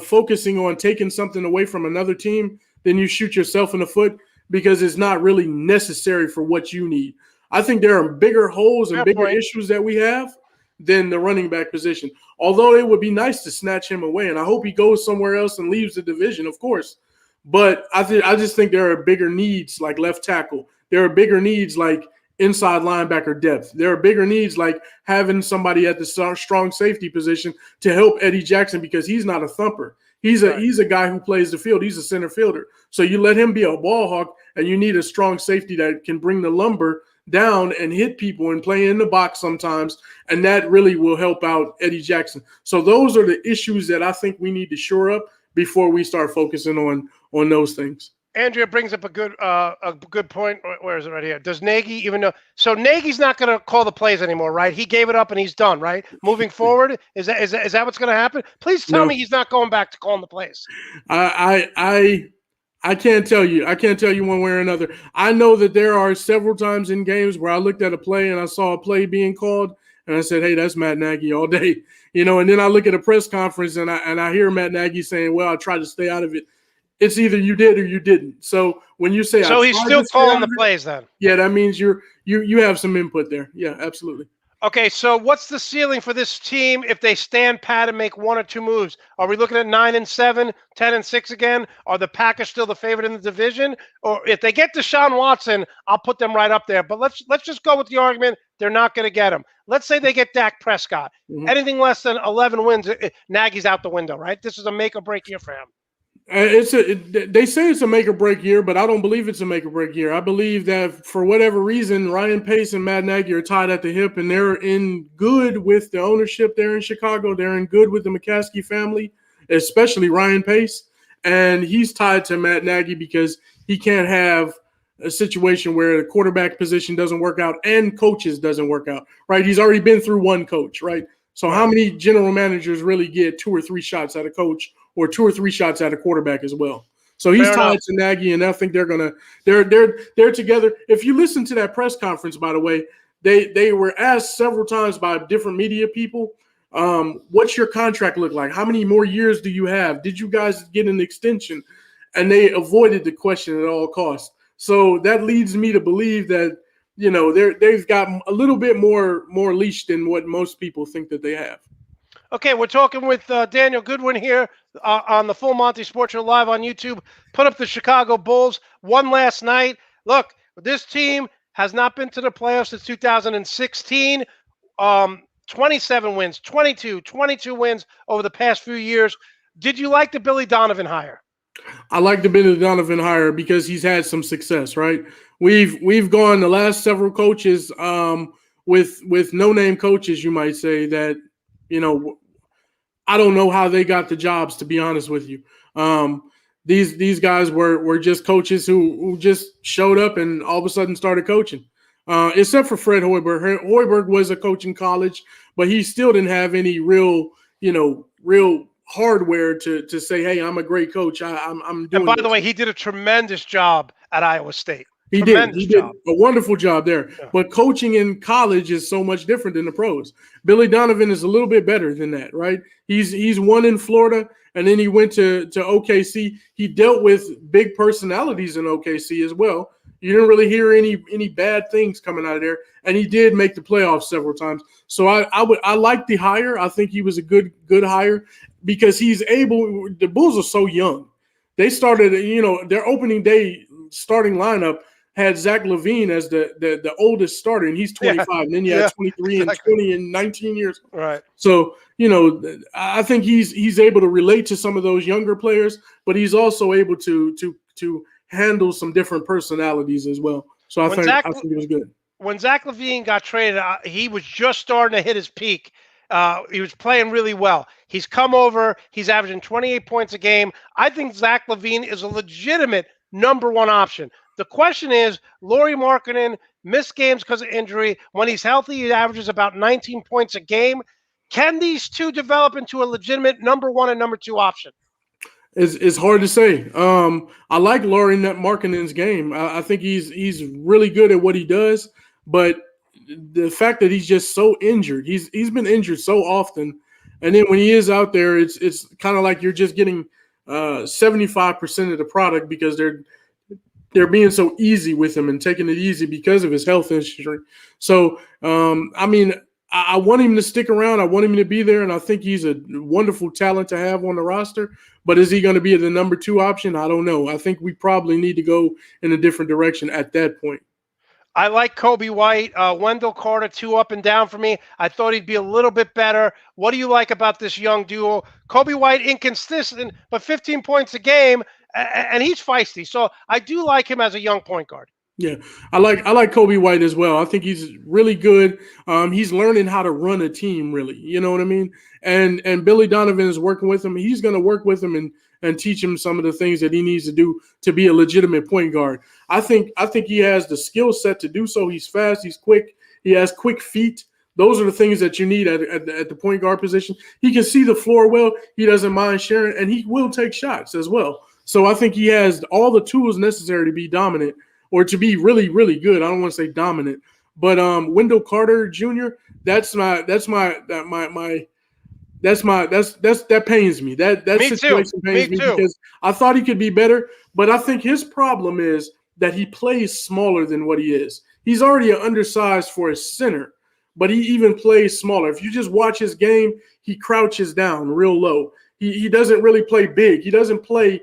focusing on taking something away from another team, then you shoot yourself in the foot because it's not really necessary for what you need. I think there are bigger holes and bigger issues that we have than the running back position. Although it would be nice to snatch him away, and I hope he goes somewhere else and leaves the division, of course. But I just think there are bigger needs like left tackle. There are bigger needs like inside linebacker depth. There are bigger needs like having somebody at the strong safety position to help Eddie Jackson because he's not a thumper. He's a guy who plays the field. He's a center fielder. So you let him be a ball hawk, and you need a strong safety that can bring the lumber down and hit people and play in the box sometimes, and that really will help out Eddie Jackson. So those are the issues that I think we need to shore up before we start focusing on those things. Andrea brings up a good point. Where is it right here? Does Nagy even know? So Nagy's not going to call the plays anymore, right? He gave it up and he's done, right? Moving forward, is that what's going to happen? Please tell me he's not going back to calling the plays. I can't tell you. I can't tell you one way or another. I know that there are several times in games where I looked at a play and I saw a play being called and I said, "Hey, that's Matt Nagy all day," And then I look at a press conference and I hear Matt Nagy saying, "Well, I tried to stay out of it." It's either you did or you didn't. So when you say, so he's still calling the plays, then yeah, that means you have some input there. Yeah, absolutely. Okay, so what's the ceiling for this team if they stand pat and make one or two moves? Are we looking at 9-7, 10-6 again? Are the Packers still the favorite in the division? Or if they get Deshaun Watson, I'll put them right up there. But let's just go with the argument they're not going to get him. Let's say they get Dak Prescott. Mm-hmm. Anything less than 11 wins, Nagy's out the window, right? This is a make or break year for him. They say it's a make or break year, but I don't believe it's a make or break year. I believe that for whatever reason, Ryan Pace and Matt Nagy are tied at the hip, and they're in good with the ownership there in Chicago. They're in good with the McCaskey family, especially Ryan Pace, and he's tied to Matt Nagy because he can't have a situation where the quarterback position doesn't work out and coaches doesn't work out, right? He's already been through one coach, right? So how many general managers really get 2 or 3 shots at a coach or 2 or 3 shots at a quarterback as well? So he's tied to Nagy, and I think they're together. If you listen to that press conference, by the way, they were asked several times by different media people, what's your contract look like? How many more years do you have? Did you guys get an extension? And they avoided the question at all costs. So that leads me to believe that, they've got a little bit more leash than what most people think that they have. Okay, we're talking with Daniel Goodwin here on the Full Monty Sports Show live on YouTube. Put up the Chicago Bulls. Won last night. Look, this team has not been to the playoffs since 2016. 27 wins, 22 wins over the past few years. Did you like the Billy Donovan hire? I like the Billy Donovan hire because he's had some success, right? We've gone the last several coaches with no-name coaches, you might say, that I don't know how they got the jobs, to be honest with you. These guys were just coaches who just showed up and all of a sudden started coaching. Except for Fred Hoiberg. Hoiberg was a coach in college, but he still didn't have any real hardware to say, "Hey, I'm a great coach. I'm doing." And by the way, he did a tremendous job at Iowa State. He did a wonderful job there. Yeah. But coaching in college is so much different than the pros. Billy Donovan is a little bit better than that, right? He's won in Florida, and then he went to OKC. He dealt with big personalities in OKC as well. You didn't really hear any bad things coming out of there, and he did make the playoffs several times. So I like the hire. I think he was a good hire because he's able. The Bulls are so young. They started, their opening day starting lineup had Zach LaVine as the oldest starter, and he's 25, and then you had 23 and 20 and 19 years. Right. So, I think he's able to relate to some of those younger players, but he's also able to handle some different personalities as well. So I think it was good. When Zach LaVine got traded, he was just starting to hit his peak. He was playing really well. He's come over. He's averaging 28 points a game. I think Zach LaVine is a legitimate number one option. The question is, Lauri Markkanen missed games because of injury. When he's healthy, he averages about 19 points a game. Can these two develop into a legitimate number one and number two option? It's hard to say. I like Lauri Markkanen's game. I think he's really good at what he does, but the fact that he's just so injured, he's been injured so often, and then when he is out there, it's kind of like you're just getting 75% of the product because they're being so easy with him and taking it easy because of his health history. So, I want him to stick around. I want him to be there, and I think he's a wonderful talent to have on the roster. But is he going to be the number two option? I don't know. I think we probably need to go in a different direction at that point. I like Kobe White. Wendell Carter, 2 up and down for me. I thought he'd be a little bit better. What do you like about this young duo? Kobe White, inconsistent, but 15 points a game, and he's feisty. So I do like him as a young point guard. Yeah, I like Kobe White as well. I think he's really good. He's learning how to run a team, really. You know what I mean? And Billy Donovan is working with him. He's going to work with him and teach him some of the things that he needs to do to be a legitimate point guard. I think he has the skill set to do so. He's fast. He's quick. He has quick feet. Those are the things that you need at the point guard position. He can see the floor well. He doesn't mind sharing, and he will take shots as well. So I think he has all the tools necessary to be dominant, or to be really, really good. I don't want to say dominant, but Wendell Carter Jr. That pains me. That situation pains me because I thought he could be better, but I think his problem is that he plays smaller than what he is. He's already undersized for a center, but he even plays smaller. If you just watch his game, he crouches down real low. He doesn't really play big. He doesn't play.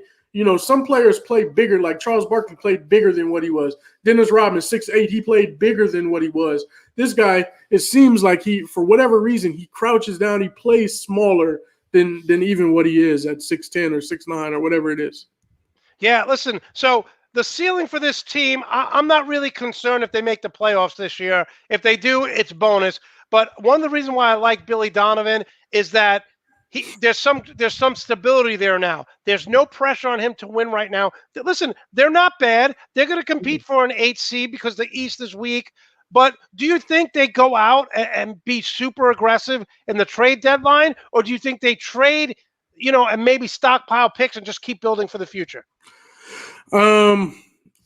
Some players play bigger, like Charles Barkley played bigger than what he was. Dennis Rodman, 6'8", he played bigger than what he was. This guy, it seems like for whatever reason, he crouches down. He plays smaller than even what he is at 6'10" or 6'9" or whatever it is. Yeah, listen, so the ceiling for this team, I'm not really concerned if they make the playoffs this year. If they do, it's bonus. But one of the reasons why I like Billy Donovan is that there's some stability there now. There's no pressure on him to win right now. Listen, they're not bad. They're going to compete for an 8 seed because the East is weak. But do you think they go out and be super aggressive in the trade deadline, or do you think they trade, and maybe stockpile picks and just keep building for the future?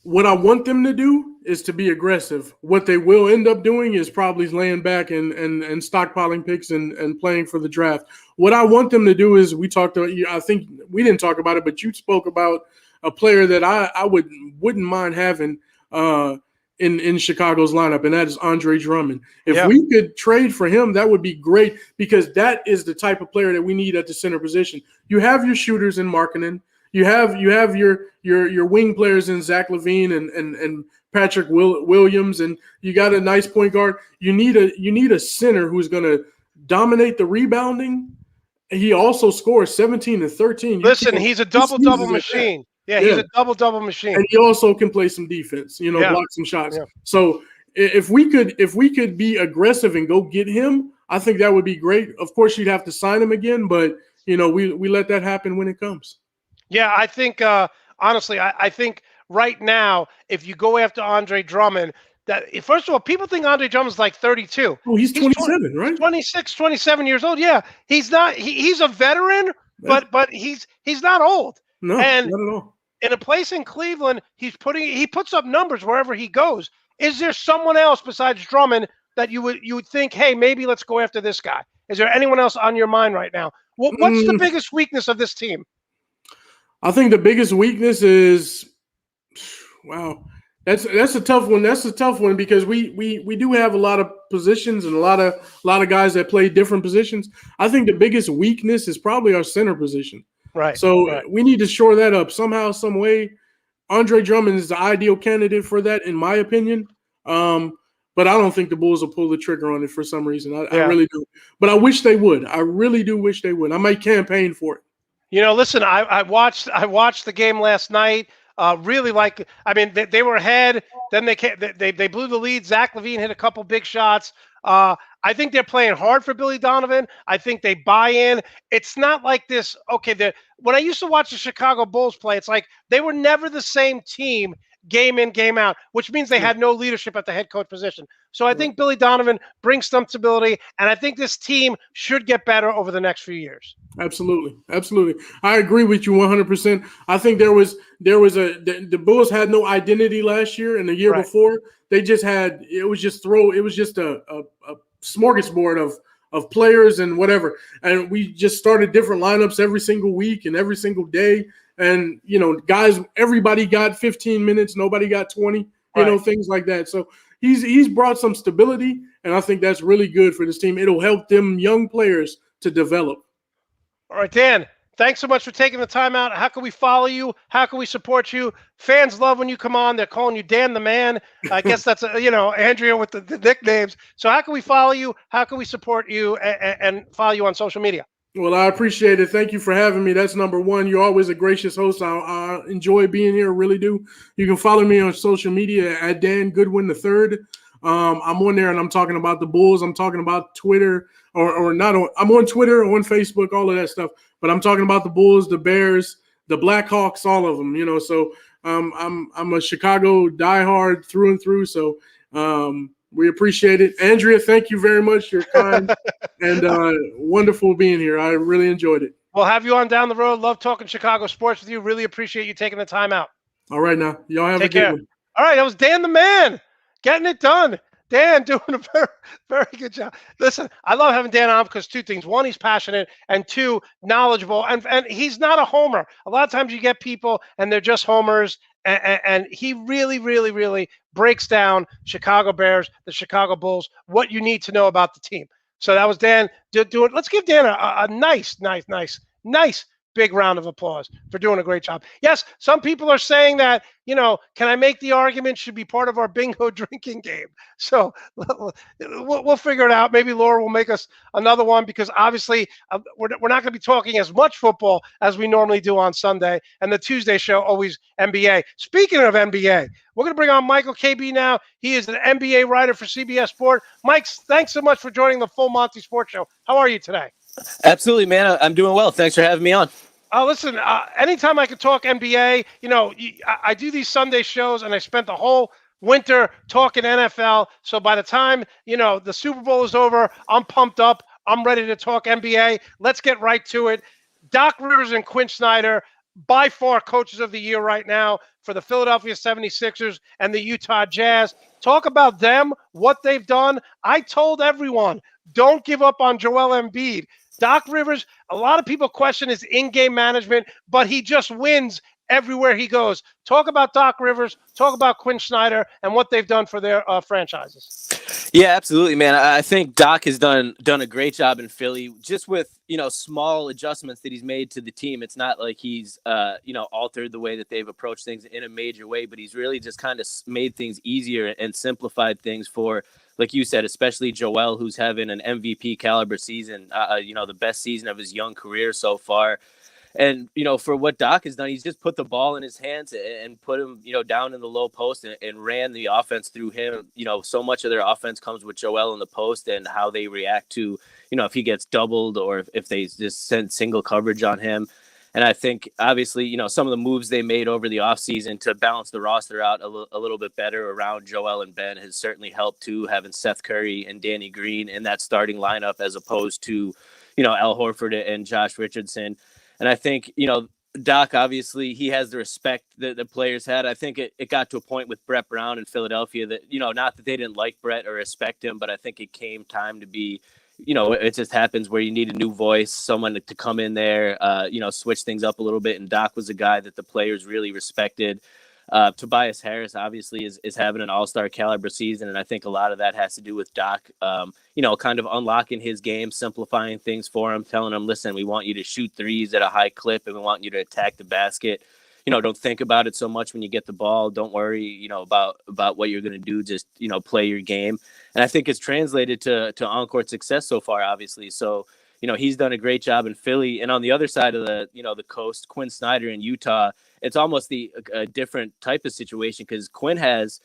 What I want them to do is to be aggressive. What they will end up doing is probably laying back and stockpiling picks and playing for the draft. What I want them to do is, we talked about, I think we didn't talk about it, but you spoke about a player that I wouldn't mind having in Chicago's lineup, and that is Andre Drummond. If we could trade for him, that would be great, because that is the type of player that we need at the center position. You have your shooters in Markkanen. You have your wing players in Zach LaVine and Patrick Williams, and you got a nice point guard. You need a center who's going to dominate the rebounding. He also scores 17 and 13. Listen, he's a double machine. Yeah, he's a double machine. And he also can play some defense, block some shots. Yeah. So if we could be aggressive and go get him, I think that would be great. Of course, you'd have to sign him again, but we let that happen when it comes. Yeah, I think honestly, I think right now, if you go after Andre Drummond, that first of all, people think Andre Drummond's like 32. Oh, he's 27, right? 26, 27 years old. Yeah, he's not. He's a veteran, but he's not old. No, and not at all. In a place in Cleveland, he puts up numbers wherever he goes. Is there someone else besides Drummond that you would think, hey, maybe let's go after this guy? Is there anyone else on your mind right now? What's the biggest weakness of this team? I think the biggest weakness is, wow, that's a tough one. That's a tough one, because we do have a lot of positions and a lot of guys that play different positions. I think the biggest weakness is probably our center position. Right. So we need to shore that up somehow, some way. Andre Drummond is the ideal candidate for that, in my opinion. But I don't think the Bulls will pull the trigger on it for some reason. I really do. But I wish they would. I really do wish they would. I might campaign for it. Listen, I watched the game last night. Really like. I mean, they were ahead. Then they blew the lead. Zach LaVine hit a couple big shots. I think they're playing hard for Billy Donovan. I think they buy in. It's not like this. Okay, when I used to watch the Chicago Bulls play, it's like they were never the same team game in, game out, which means they had no leadership at the head coach position. So I think Billy Donovan brings some stability, and I think this team should get better over the next few years. Absolutely. I agree with you 100%. I think the Bulls had no identity last year, and the year before they just had, it was just a smorgasbord of players and whatever. And we just started different lineups every single week and every single day. And, guys, everybody got 15 minutes. Nobody got 20, things like that. So he's brought some stability, and I think that's really good for this team. It'll help them young players to develop. All right, Dan, thanks so much for taking the time out. How can we follow you? How can we support you? Fans love when you come on. They're calling you Dan the Man. I guess that's, Andrea with the nicknames. So how can we follow you? How can we support you and follow you on social media? Well, I appreciate it. Thank you for having me. That's number one. You're always a gracious host. I enjoy being here, really do. You can follow me on social media at Dan Goodwin III. I'm on there and I'm talking about the Bulls. I'm talking about Twitter or not on. I'm on Twitter, on Facebook, all of that stuff. But I'm talking about the Bulls, the Bears, the Blackhawks, all of them. So I'm a Chicago diehard through and through. So we appreciate it. Andrea, thank you very much. You're kind and wonderful being here. I really enjoyed it. We'll have you on down the road. Love talking Chicago sports with you. Really appreciate you taking the time out. All right, now. Y'all have Take a good care. one. All right, that was Dan the Man getting it done. Dan doing a very, very good job. Listen, I love having Dan on because two things. One, he's passionate, and two, knowledgeable. And he's not a homer. A lot of times you get people and they're just homers, and he really, really, really breaks down Chicago Bears, the Chicago Bulls, what you need to know about the team. So that was Dan doing. Let's give Dan a nice big round of applause for doing a great job. Yes, some people are saying that, can I make the argument should be part of our bingo drinking game? So we'll figure it out. Maybe Laura will make us another one because obviously we're not going to be talking as much football as we normally do on Sunday. And the Tuesday show, always NBA. Speaking of NBA, we're going to bring on Michael KB now. He is an NBA writer for CBS Sport. Mike, thanks so much for joining the Full Monty Sports Show. How are you today? Absolutely, man. I'm doing well. Thanks for having me on. Listen, anytime I could talk NBA, I do these Sunday shows, and I spent the whole winter talking NFL. So by the time, the Super Bowl is over, I'm pumped up. I'm ready to talk NBA. Let's get right to it. Doc Rivers and Quinn Snyder, by far coaches of the year right now for the Philadelphia 76ers and the Utah Jazz. Talk about them, what they've done. I told everyone, don't give up on Joel Embiid. Doc Rivers, a lot of people question his in-game management, but he just wins everywhere he goes. Talk about Doc Rivers, talk about Quinn Snyder, and what they've done for their franchises. Yeah, absolutely, man. I think Doc has done a great job in Philly, just with small adjustments that he's made to the team. It's not like he's altered the way that they've approached things in a major way, but he's really just kind of made things easier and simplified things for, like you said, especially Joel, who's having an MVP caliber season, the best season of his young career so far. And, for what Doc has done, he's just put the ball in his hands and put him, down in the low post and ran the offense through him. So much of their offense comes with Joel in the post and how they react to, if he gets doubled or if they just send single coverage on him. And I think, obviously, some of the moves they made over the offseason to balance the roster out a little bit better around Joel and Ben has certainly helped, too, having Seth Curry and Danny Green in that starting lineup as opposed to, Al Horford and Josh Richardson. And I think, Doc, obviously, he has the respect that the players had. I think it got to a point with Brett Brown in Philadelphia that, not that they didn't like Brett or respect him, but I think it came time to be, it just happens where you need a new voice, someone to come in there, switch things up a little bit. And Doc was a guy that the players really respected. Tobias Harris obviously is having an all-star caliber season, and I think a lot of that has to do with Doc, kind of unlocking his game, simplifying things for him, telling him, listen, we want you to shoot threes at a high clip, and we want you to attack the basket. Don't think about it so much when you get the ball. Don't worry, about what you're going to do. Just, play your game. And I think it's translated to on-court success so far, obviously. So, he's done a great job in Philly. And on the other side of the coast, Quinn Snyder in Utah, it's almost a different type of situation because Quinn has,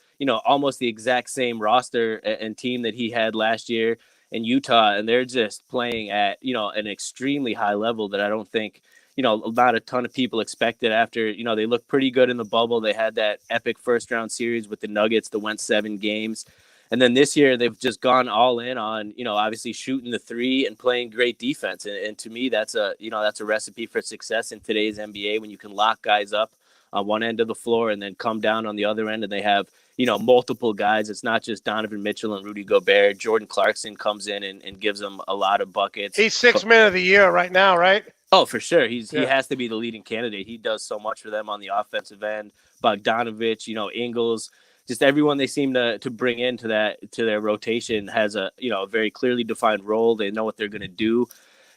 almost the exact same roster and team that he had last year in Utah. And they're just playing at, an extremely high level that I don't think, not a ton of people expected after, they looked pretty good in the bubble. They had that epic first round series with the Nuggets that went 7 games. And then this year they've just gone all in on, obviously shooting the three and playing great defense. And to me, that's a recipe for success in today's NBA when you can lock guys up on one end of the floor and then come down on the other end and they have, multiple guys. It's not just Donovan Mitchell and Rudy Gobert. Jordan Clarkson comes in and gives them a lot of buckets. He's 6th man of the year right now, right? Oh, for sure. He has to be the leading candidate. He does so much for them on the offensive end. Bogdanovich, Ingles, just everyone they seem to bring into their rotation has a very clearly defined role. They know what they're going to do.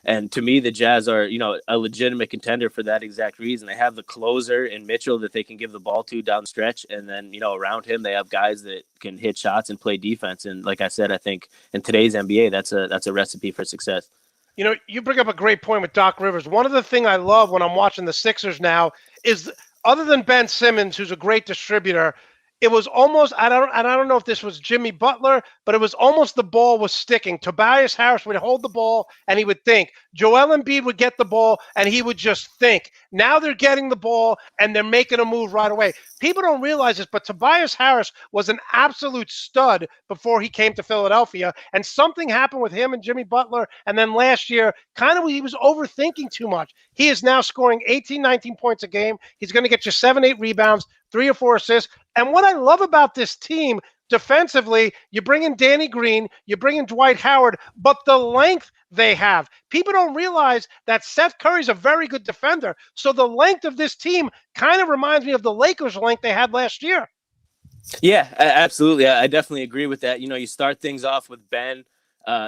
And to me, the Jazz are, a legitimate contender for that exact reason. They have the closer in Mitchell that they can give the ball to down the stretch. And then, around him, they have guys that can hit shots and play defense. And like I said, I think in today's NBA, that's a recipe for success. You bring up a great point with Doc Rivers. One of the things I love when I'm watching the Sixers now is, other than Ben Simmons, who's a great distributor, it was almost, I don't know if this was Jimmy Butler, but it was almost the ball was sticking. Tobias Harris would hold the ball and he would think. Joel Embiid would get the ball and he would just think. Now they're getting the ball and they're making a move right away. People don't realize this, but Tobias Harris was an absolute stud before he came to Philadelphia. And something happened with him and Jimmy Butler. And then last year, he was overthinking too much. He is now scoring 18, 19 points a game. He's going to get you 7, 8 rebounds, 3 or 4 assists. And what I love about this team defensively, you bring in Danny Green, you bring in Dwight Howard, but the length they have. People don't realize that Seth Curry's a very good defender. So the length of this team kind of reminds me of the Lakers' length they had last year. Yeah, absolutely. I definitely agree with that. You start things off with Ben,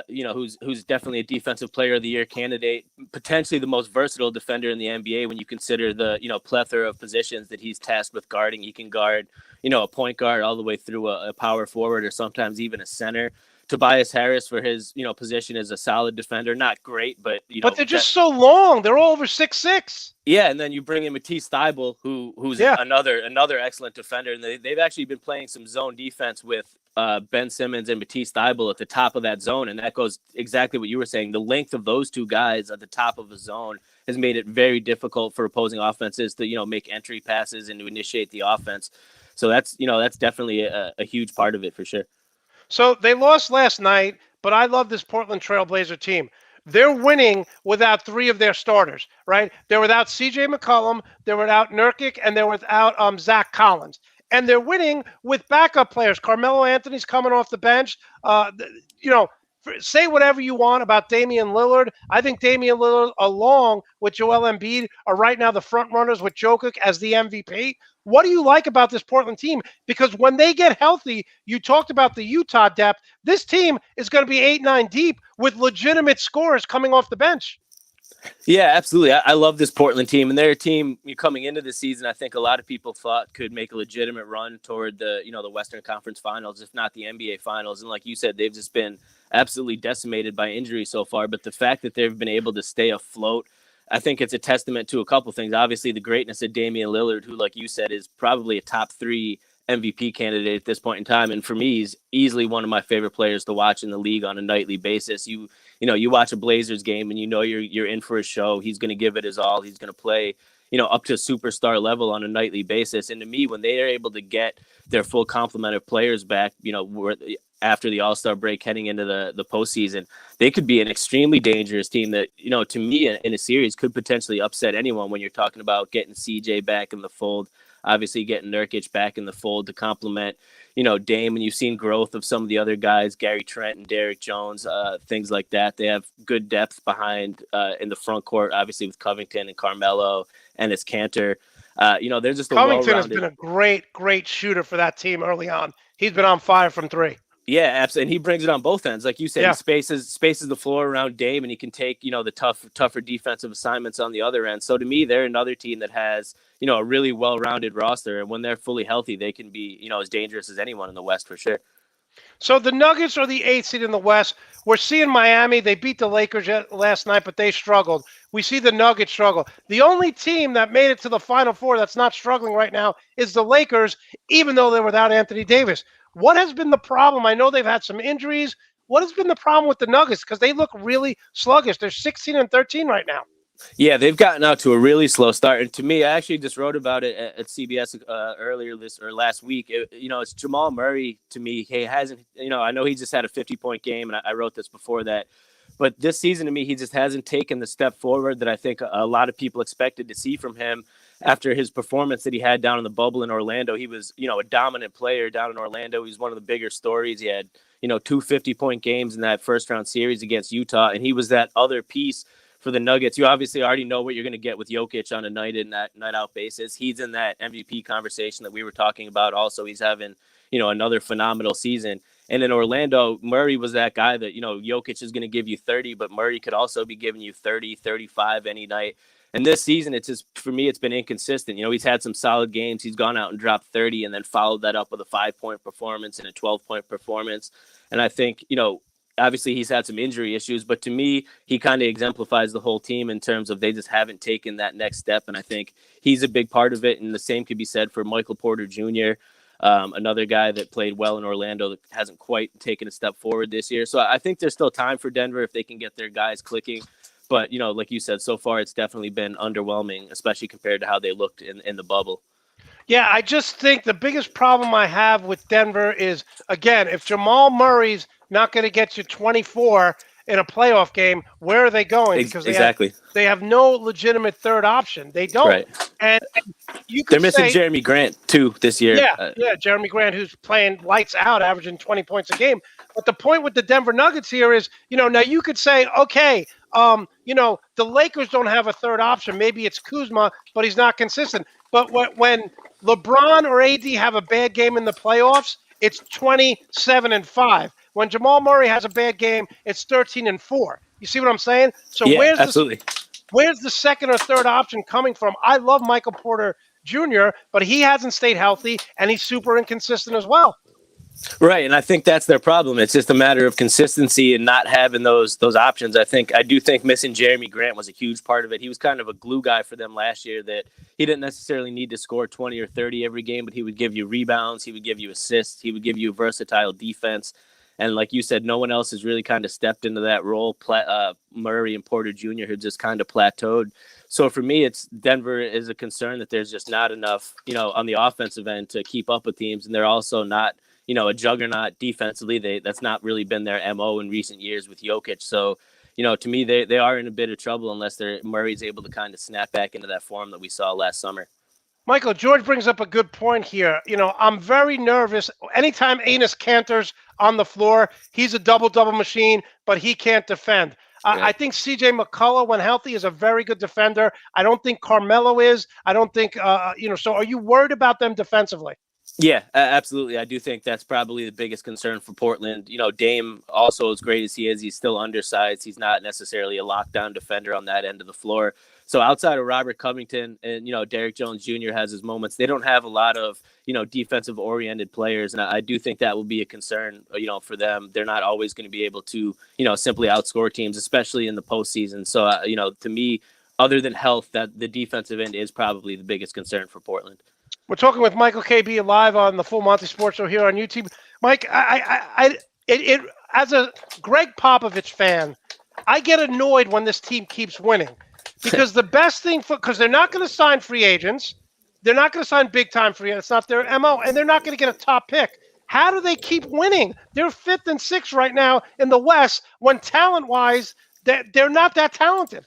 who's definitely a defensive player of the year candidate, potentially the most versatile defender in the NBA when you consider the, plethora of positions that he's tasked with guarding. He can guard, a point guard all the way through a power forward or sometimes even a center. Tobias Harris for his, position is a solid defender, not great, but but they're just so long. They're all over 6'6". Yeah, and then you bring in Matisse Thybulle, who's another excellent defender, and they've actually been playing some zone defense with Ben Simmons and Matisse Thybulle at the top of that zone, and that goes exactly what you were saying. The length of those two guys at the top of the zone has made it very difficult for opposing offenses to make entry passes and to initiate the offense. So that's definitely a huge part of it for sure. So they lost last night, but I love this Portland Trailblazer team. They're winning without 3 of their starters, right? They're without C.J. McCollum, they're without Nurkic, and they're without Zach Collins. And they're winning with backup players. Carmelo Anthony's coming off the bench. Say whatever you want about Damian Lillard. I think Damian Lillard, along with Joel Embiid, are right now the front runners with Jokic as the MVP. What do you like about this Portland team? Because when they get healthy, you talked about the Utah depth. This team is going to be 8-9 deep with legitimate scorers coming off the bench. Yeah, absolutely. I love this Portland team, and they're a team coming into the season I think a lot of people thought could make a legitimate run toward the Western Conference Finals, if not the NBA Finals. And like you said, they've just been absolutely decimated by injury so far. But the fact that they've been able to stay afloat, I think it's a testament to a couple things. Obviously, the greatness of Damian Lillard, who, like you said, is probably a top 3 MVP candidate at this point in time. And for me, he's easily one of my favorite players to watch in the league on a nightly basis. You watch a Blazers game and you're in for a show. He's going to give it his all. He's going to play, up to superstar level on a nightly basis. And to me, when they are able to get their full complement of players back, after the All-Star break heading into the postseason, they could be an extremely dangerous team that, to me in a series could potentially upset anyone when you're talking about getting CJ back in the fold, obviously getting Nurkic back in the fold to complement, Dame. And you've seen growth of some of the other guys, Gary Trent and Derrick Jones, things like that. They have good depth behind in the front court, obviously with Covington and Carmelo and as Cantor. They're just Covington has been a great shooter for that team early on. He's been on fire from 3. Yeah, absolutely. And he brings it on both ends. Like you said, he spaces the floor around Dame, and he can take, the tougher defensive assignments on the other end. So to me, they're another team that has, a really well-rounded roster. And when they're fully healthy, they can be, as dangerous as anyone in the West for sure. So the Nuggets are the 8th seed in the West. We're seeing Miami. They beat the Lakers last night, but they struggled. We see the Nuggets struggle. The only team that made it to the Final Four that's not struggling right now is the Lakers, even though they're without Anthony Davis. What has been the problem? I know they've had some injuries. What has been the problem with the Nuggets? Because they look really sluggish. They're 16-13 right now. Yeah, they've gotten out to a really slow start. And to me, I actually just wrote about it at CBS earlier last week. It's Jamal Murray to me. He hasn't, I know he just had a 50-point game, and I wrote this before that. But this season, to me, he just hasn't taken the step forward that I think a lot of people expected to see from him after his performance that he had down in the bubble in Orlando. He was, a dominant player down in Orlando. He's one of the bigger stories. He had, 2 50-point games in that first-round series against Utah, and he was that other piece for the Nuggets. You obviously already know what you're going to get with Jokic on a night-out basis. He's in that MVP conversation that we were talking about. Also, he's having, another phenomenal season. And in Orlando, Murray was that guy that, Jokic is going to give you 30, but Murray could also be giving you 30, 35 any night. And this season, it's just, for me, it's been inconsistent. He's had some solid games. He's gone out and dropped 30 and then followed that up with a 5-point performance and a 12-point performance. And I think, obviously he's had some injury issues, but to me, he kind of exemplifies the whole team in terms of they just haven't taken that next step. And I think he's a big part of it. And the same could be said for Michael Porter Jr., another guy that played well in Orlando that hasn't quite taken a step forward this year. So I think there's still time for Denver if they can get their guys clicking. But, like you said, so far it's definitely been underwhelming, especially compared to how they looked in the bubble. Yeah, I just think the biggest problem I have with Denver is, again, if Jamal Murray's not going to get you 24 in a playoff game, where are they going? Because they have no legitimate third option. They don't. Right. And you could They're missing Jeremy Grant, too, this year. Yeah, Jeremy Grant, who's playing lights out, averaging 20 points a game. But the point with the Denver Nuggets here is, now you could say, okay, the Lakers don't have a third option. Maybe it's Kuzma, but he's not consistent. But when LeBron or AD have a bad game in the playoffs, it's 27-5. When Jamal Murray has a bad game, it's 13-4. You see what I'm saying? So yeah, absolutely. Where's the second or third option coming from? I love Michael Porter Jr., but he hasn't stayed healthy, and he's super inconsistent as well. Right, and I think that's their problem. It's just a matter of consistency and not having those options. I do think missing Jeremy Grant was a huge part of it. He was kind of a glue guy for them last year, that he didn't necessarily need to score 20 or 30 every game, but he would give you rebounds, he would give you assists, he would give you versatile defense. And like you said, no one else has really kind of stepped into that role. Murray and Porter Jr. have just kind of plateaued. So for me, it's Denver is a concern that there's just not enough, on the offensive end to keep up with teams, and they're also not a juggernaut defensively. That's not really been their MO in recent years with Jokic. So, to me, they are in a bit of trouble unless Murray's able to kind of snap back into that form that we saw last summer. Michael, George brings up a good point here. I'm very nervous. Anytime Enes Kanter's on the floor, he's a double-double machine, but he can't defend. I think C.J. McCullough, when healthy, is a very good defender. I don't think Carmelo is. I don't think, so are you worried about them defensively? Yeah, absolutely. I do think that's probably the biggest concern for Portland. Dame, also as great as he is, he's still undersized. He's not necessarily a lockdown defender on that end of the floor. So outside of Robert Covington and, Derrick Jones Jr. has his moments, they don't have a lot of, defensive-oriented players. And I do think that will be a concern, for them. They're not always going to be able to, simply outscore teams, especially in the postseason. So, to me, other than health, that the defensive end is probably the biggest concern for Portland. We're talking with Michael KB live on the Full Monty Sports Show here on YouTube. Mike, as a Greg Popovich fan, I get annoyed when this team keeps winning, because the best thing because they're not going to sign free agents, they're not going to sign big time free agents. It's not their MO, and they're not going to get a top pick. How do they keep winning? They're 5th and 6th right now in the West, when talent-wise, they're not that talented.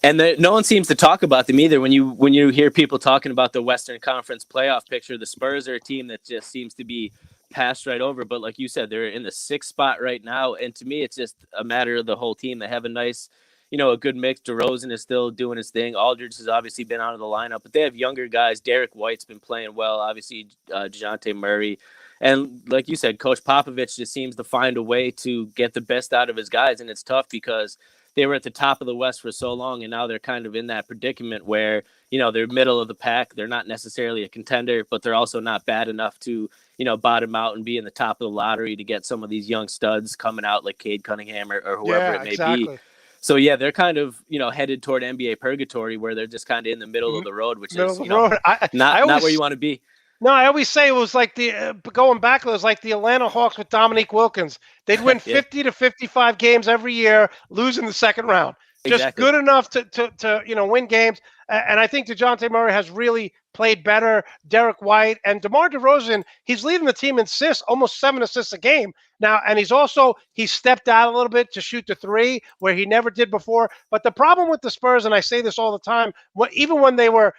And no one seems to talk about them either. When you hear people talking about the Western Conference playoff picture, the Spurs are a team that just seems to be passed right over. But like you said, they're in the 6th spot right now. And to me, it's just a matter of the whole team. They have a nice, a good mix. DeRozan is still doing his thing. Aldridge has obviously been out of the lineup, but they have younger guys. Derek White's been playing well. Obviously, DeJounte Murray. And like you said, Coach Popovich just seems to find a way to get the best out of his guys. And it's tough because they were at the top of the West for so long, and now they're kind of in that predicament where, they're middle of the pack. They're not necessarily a contender, but they're also not bad enough to, bottom out and be in the top of the lottery to get some of these young studs coming out like Cade Cunningham or whoever it may be. So, yeah, they're kind of, headed toward NBA purgatory, where they're just kind of in the middle of the road, which is not where you want to be. No, I always say it was like going back, it was like the Atlanta Hawks with Dominique Wilkins. They'd win 50 to 55 games every year, lose in the second round. Just good enough to win games. And I think DeJounte Murray has really played better. Derek White and DeMar DeRozan, he's leading the team in assists, almost 7 assists a game now. And he's stepped out a little bit to shoot the 3 where he never did before. But the problem with the Spurs, and I say this all the time, even when they were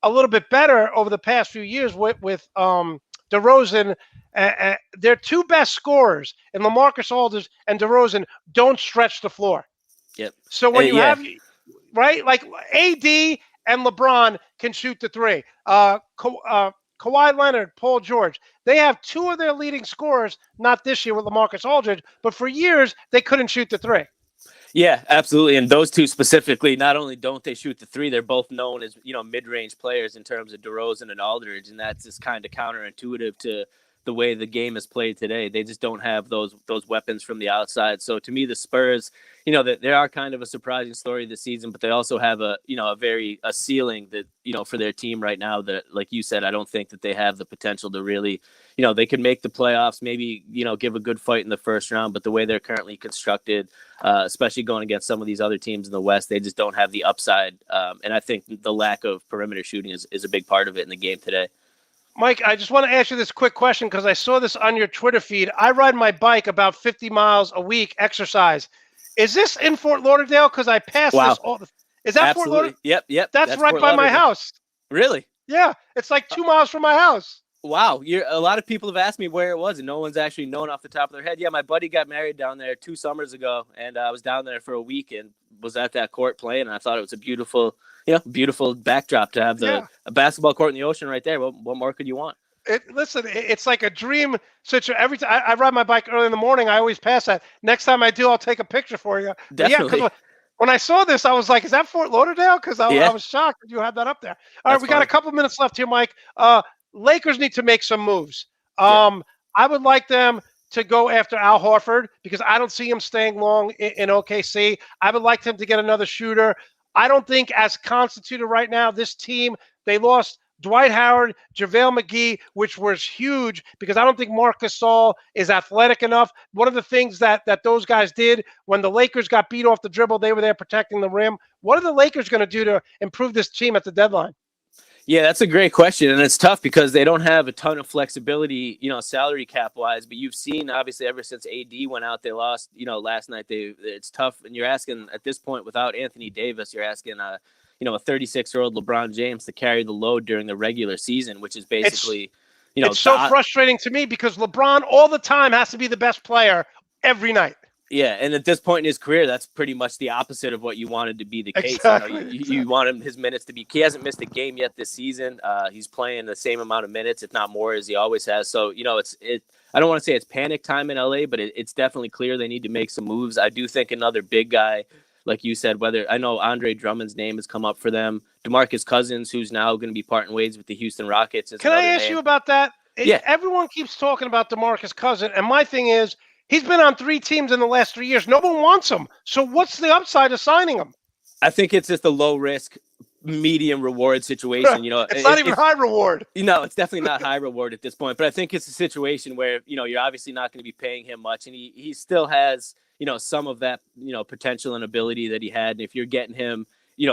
a little bit better over the past few years with DeRozan, their 2 best scorers in LaMarcus Aldridge and DeRozan don't stretch the floor. Yep. So when you have, right, like AD and LeBron can shoot the 3. Kawhi Leonard, Paul George. They have two of their leading scorers, not this year with LaMarcus Aldridge, but for years they couldn't shoot the three. Yeah, absolutely. And those two specifically, not only don't they shoot the three, they're both known as, mid-range players in terms of DeRozan and Aldridge. And that's just kind of counterintuitive to the way the game is played today. They just don't have those weapons from the outside. So to me, the Spurs, they are kind of a surprising story this season, but they also have a ceiling that, for their team right now that, like you said, I don't think that they have the potential to really, they could make the playoffs, maybe, give a good fight in the first round, but the way they're currently constructed, especially going against some of these other teams in the West, they just don't have the upside. And I think the lack of perimeter shooting is a big part of it in the game today. Mike, I just want to ask you this quick question because I saw this on your Twitter feed. I ride my bike about 50 miles a week, exercise. Is this in Fort Lauderdale? Because I pass this all the. Is that Absolutely. Fort Lauderdale? Yep. That's right by my house. Really? Yeah, it's like 2 miles from my house. Wow. A lot of people have asked me where it was, and no one's actually known off the top of their head. Yeah, my buddy got married down there 2 summers ago, and I was down there for a week and was at that court playing, and I thought it was a beautiful backdrop to have a basketball court in the ocean right there. What more could you want? It's like a dream situation. Every time I ride my bike early in the morning, I always pass that. Next time I do, I'll take a picture for you. Definitely. Yeah, when I saw this, I was like, "Is that Fort Lauderdale?" Because I was shocked that you had that up there. All right, we got a couple minutes left here, Mike. Lakers need to make some moves. I would like them to go after Al Horford because I don't see him staying long in OKC. I would like them to get another shooter. I don't think as constituted right now, this team, they lost Dwight Howard, JaVale McGee, which was huge because I don't think Marc Gasol is athletic enough. One of the things that those guys did when the Lakers got beat off the dribble, they were there protecting the rim. What are the Lakers going to do to improve this team at the deadline? Yeah, that's a great question. And it's tough because they don't have a ton of flexibility, salary cap wise, but you've seen obviously ever since AD went out, they lost, last night, it's tough. And you're asking at this point without Anthony Davis, you're asking, a 36-year-old LeBron James to carry the load during the regular season, which is basically, it's so frustrating to me because LeBron all the time has to be the best player every night. Yeah, and at this point in his career, that's pretty much the opposite of what you wanted to be the case. Exactly. You want him his minutes to be. He hasn't missed a game yet this season. He's playing the same amount of minutes, if not more, as he always has. So I don't want to say it's panic time in LA, but it's definitely clear they need to make some moves. I do think another big guy, like you said, I know Andre Drummond's name has come up for them. Demarcus Cousins, who's now going to be parting ways with the Houston Rockets. Can I ask you about that? Everyone keeps talking about Demarcus Cousins, and my thing is, he's been on 3 teams in the last 3 years. No one wants him. So what's the upside of signing him? I think it's just a low risk, medium reward situation. It's not even high reward. It's definitely not high reward at this point. But I think it's a situation where, you're obviously not going to be paying him much. And he still has, some of that, potential and ability that he had. And if you're getting him,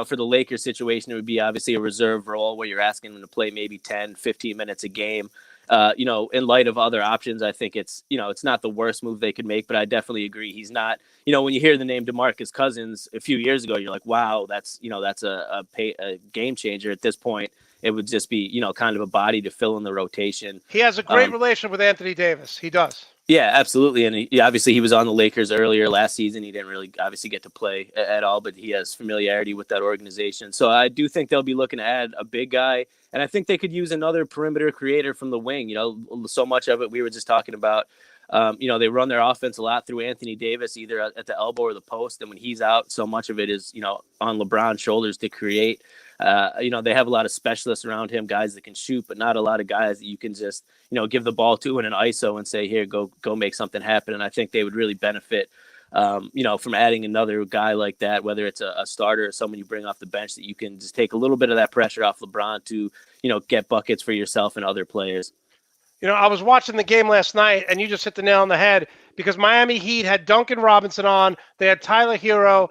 for the Lakers situation, it would be obviously a reserve role where you're asking him to play maybe 10, 15 minutes a game. In light of other options, I think it's not the worst move they could make, but I definitely agree. He's not, when you hear the name Demarcus Cousins a few years ago, you're like, wow, that's a game changer. At this point, it would just be, kind of a body to fill in the rotation. He has a great relationship with Anthony Davis. He does. Yeah, absolutely. And obviously he was on the Lakers earlier last season. He didn't really obviously get to play at all, but he has familiarity with that organization. So I do think they'll be looking to add a big guy. And I think they could use another perimeter creator from the wing. So much of it we were just talking about. They run their offense a lot through Anthony Davis, either at the elbow or the post. And when he's out, so much of it is, on LeBron's shoulders to create. They have a lot of specialists around him, guys that can shoot, but not a lot of guys that you can just, give the ball to in an ISO and say, here, go make something happen. And I think they would really benefit, from adding another guy like that, whether it's a starter or someone you bring off the bench, that you can just take a little bit of that pressure off LeBron to, get buckets for yourself and other players. I was watching the game last night, and you just hit the nail on the head because Miami Heat had Duncan Robinson on. They had Tyler Hero.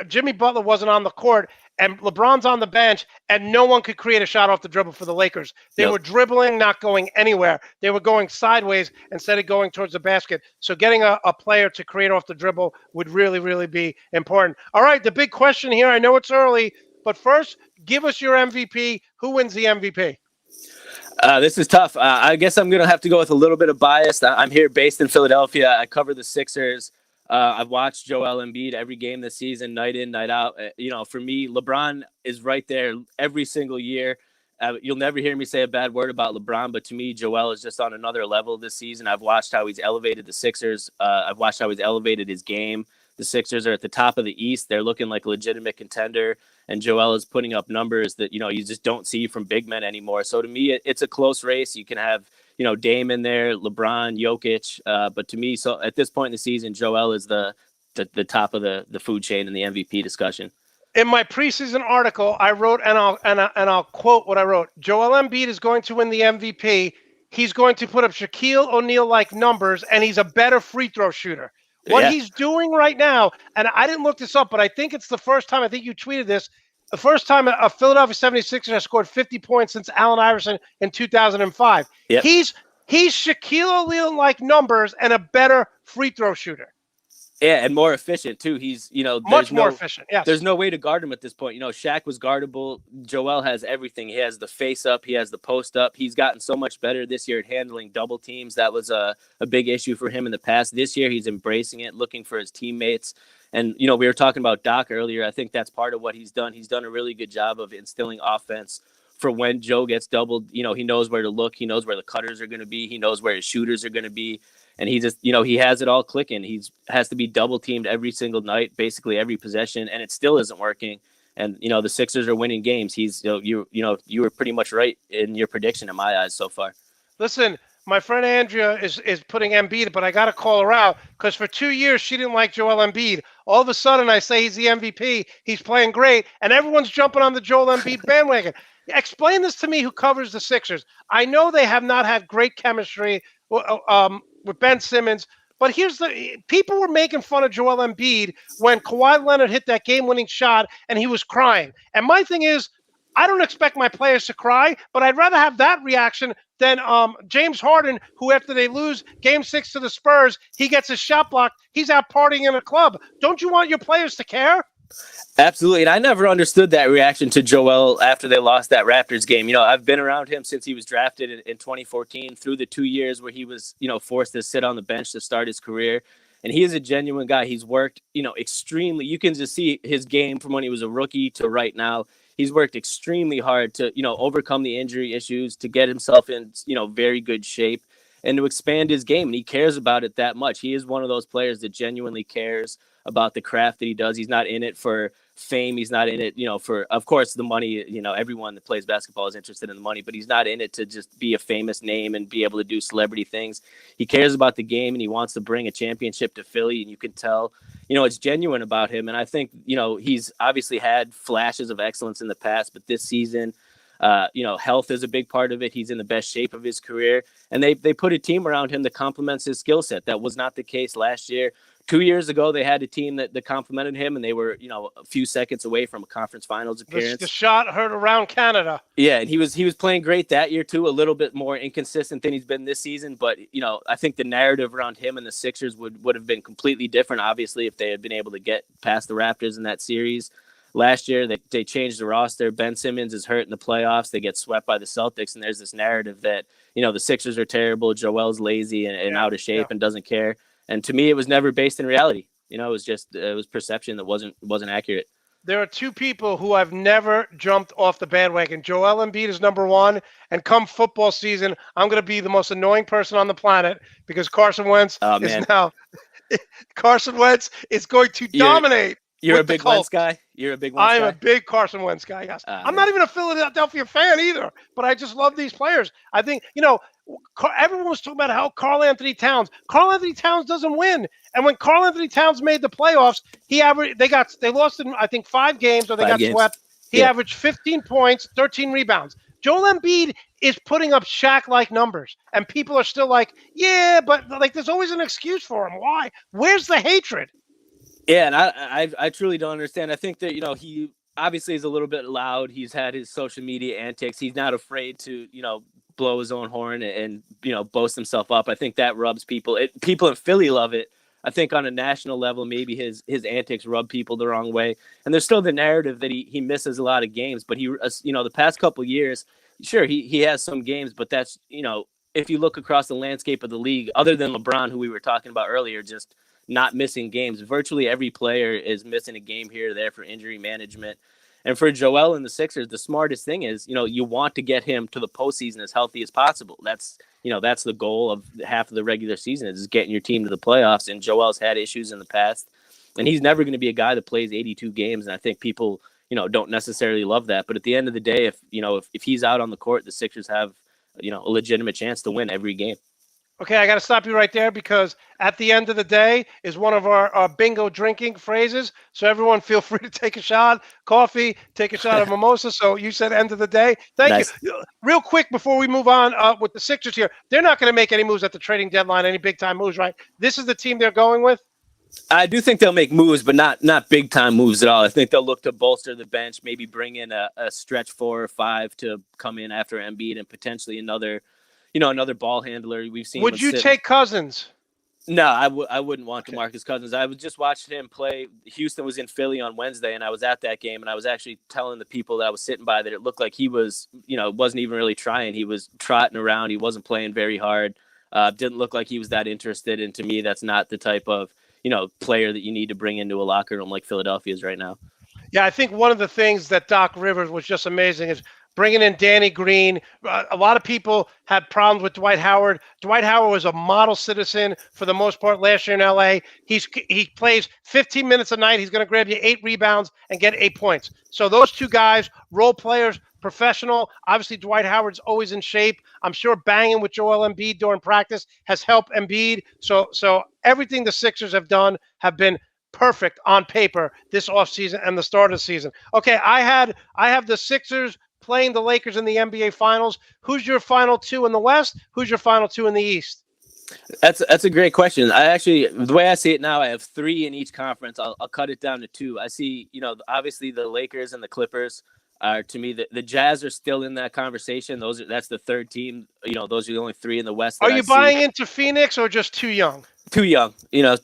Jimmy Butler wasn't on the court, and LeBron's on the bench, and no one could create a shot off the dribble for the Lakers. They were dribbling, not going anywhere. They were going sideways instead of going towards the basket. So getting a player to create off the dribble would really, really be important. All right, the big question here, I know it's early, but first, give us your MVP. Who wins the MVP? This is tough. I guess I'm going to have to go with a little bit of bias. I'm here based in Philadelphia. I cover the Sixers. I've watched Joel Embiid every game this season, night in, night out. For me, LeBron is right there every single year. You'll never hear me say a bad word about LeBron, but to me, Joel is just on another level this season. I've watched how he's elevated the Sixers. I've watched how he's elevated his game. The Sixers are at the top of the East. They're looking like a legitimate contender, and Joel is putting up numbers that, you just don't see from big men anymore. So to me, it's a close race. You can have, Dame in there, LeBron, Jokic. But to me, so at this point in the season, Joel is the top of the food chain in the MVP discussion. In my preseason article, I wrote, and I'll quote what I wrote. Joel Embiid is going to win the MVP. He's going to put up Shaquille O'Neal-like numbers, and he's a better free throw shooter. What he's doing right now, and I didn't look this up, but I think it's the first time, I think you tweeted this, the first time a Philadelphia 76er has scored 50 points since Allen Iverson in 2005. Yep. He's Shaquille O'Neal-like numbers and a better free throw shooter. Yeah, and more efficient too. He's, much more efficient. Yes. There's no way to guard him at this point. Shaq was guardable. Joel has everything. He has the face up. He has the post up. He's gotten so much better this year at handling double teams. That was a big issue for him in the past. This year, he's embracing it, looking for his teammates. And, we were talking about Doc earlier. I think that's part of what he's done. He's done a really good job of instilling offense for when Joe gets doubled. He knows where to look. He knows where the cutters are going to be. He knows where his shooters are going to be. And he just, he has it all clicking. Has to be double teamed every single night, basically every possession, and it still isn't working. And, the Sixers are winning games. You were pretty much right in your prediction in my eyes so far. Listen, my friend Andrea is putting Embiid, but I got to call her out because for 2 years she didn't like Joel Embiid. All of a sudden I say he's the MVP. He's playing great, and everyone's jumping on the Joel Embiid bandwagon. Explain this to me, who covers the Sixers. I know they have not had great chemistry with Ben Simmons, but people were making fun of Joel Embiid when Kawhi Leonard hit that game-winning shot and he was crying. And my thing is, I don't expect my players to cry, but I'd rather have that reaction than James Harden, who after they lose Game 6 to the Spurs, he gets his shot blocked. He's out partying in a club. Don't you want your players to care? Absolutely. And I never understood that reaction to Joel after they lost that Raptors game. I've been around him since he was drafted in 2014 through the 2 years where he was, forced to sit on the bench to start his career. And he is a genuine guy. He's worked, extremely. You can just see his game from when he was a rookie to right now. He's worked extremely hard to, overcome the injury issues, to get himself in, very good shape and to expand his game. And he cares about it that much. He is one of those players that genuinely cares about the craft that he does. He's not in it for fame. He's not in it, for, of course, the money. Everyone that plays basketball is interested in the money, but he's not in it to just be a famous name and be able to do celebrity things. He cares about the game and he wants to bring a championship to Philly. And you can tell, it's genuine about him. And I think, he's obviously had flashes of excellence in the past, but this season, health is a big part of it. He's in the best shape of his career, and they put a team around him that complements his skill set. That was not the case last year. 2 years ago, they had a team that complimented him, and they were, a few seconds away from a conference finals appearance. The shot heard around Canada. Yeah, and he was playing great that year too. A little bit more inconsistent than he's been this season, but I think the narrative around him and the Sixers would have been completely different. Obviously, if they had been able to get past the Raptors in that series. Last year, they changed the roster. Ben Simmons is hurt in the playoffs. They get swept by the Celtics, and there's this narrative that, the Sixers are terrible, Joel's lazy and out of shape and doesn't care. And to me, it was never based in reality. It was perception that wasn't accurate. There are two people who I've never jumped off the bandwagon. Joel Embiid is number one, and come football season, I'm going to be the most annoying person on the planet because Carson Wentz is now – Carson Wentz is going to dominate. You're a big Wentz guy? You're a big Wentz guy? I'm a big Carson Wentz guy, yes. I'm not even a Philadelphia fan either, but I just love these players. I think, everyone was talking about how Karl Anthony Towns doesn't win. And when Karl Anthony Towns made the playoffs, they lost in, I think, 5 games or they got swept. He averaged 15 points, 13 rebounds. Joel Embiid is putting up Shaq-like numbers, and people are still like, yeah, but there's always an excuse for him. Why? Where's the hatred? Yeah, and I truly don't understand. I think that, he obviously is a little bit loud. He's had his social media antics. He's not afraid to, blow his own horn and, boast himself up. I think that rubs people. People in Philly love it. I think on a national level, maybe his antics rub people the wrong way. And there's still the narrative that he misses a lot of games. But the past couple of years, sure, he has some games, but that's, if you look across the landscape of the league, other than LeBron, who we were talking about earlier, just not missing games. Virtually every player is missing a game here or there for injury management. And for Joel and the Sixers, the smartest thing is, you want to get him to the postseason as healthy as possible. That's the goal of half of the regular season is getting your team to the playoffs. And Joel's had issues in the past, and he's never going to be a guy that plays 82 games. And I think people, don't necessarily love that. But at the end of the day, if he's out on the court, the Sixers have, a legitimate chance to win every game. Okay, I got to stop you right there because at the end of the day is one of our bingo drinking phrases. So everyone feel free to take a shot, coffee, take a shot of mimosa. So you said end of the day. Thank you. Real quick before we move on with the Sixers here, they're not going to make any moves at the trading deadline, any big-time moves, right? This is the team they're going with? I do think they'll make moves, but not big-time moves at all. I think they'll look to bolster the bench, maybe bring in a stretch 4 or 5 to come in after Embiid and potentially another ball handler. We've seen. Would you take Cousins? No, I wouldn't want Demarcus Cousins. I was just watching him play. Houston was in Philly on Wednesday, and I was at that game, and I was actually telling the people that I was sitting by that it looked like he was, wasn't even really trying. He was trotting around. He wasn't playing very hard. Didn't look like he was that interested. And to me, that's not the type of, player that you need to bring into a locker room like Philadelphia's right now. Yeah, I think one of the things that Doc Rivers was just amazing is bringing in Danny Green. A lot of people had problems with Dwight Howard. Dwight Howard was a model citizen for the most part last year in LA. He plays 15 minutes a night. He's going to grab you 8 rebounds and get 8 points. So those two guys, role players, professional. Obviously, Dwight Howard's always in shape. I'm sure banging with Joel Embiid during practice has helped Embiid. So everything the Sixers have done have been perfect on paper this offseason and the start of the season. Okay, I have the Sixers playing the Lakers in the NBA Finals. Who's your final 2 in the West? Who's your final 2 in the East? That's a great question. The way I see it now, I have 3 in each conference. I'll cut it down to 2. I see, obviously the Lakers and the Clippers are, to me, the Jazz are still in that conversation. That's the third team. Those are the only 3 in the West. Are you buying into Phoenix or just too young? Too young,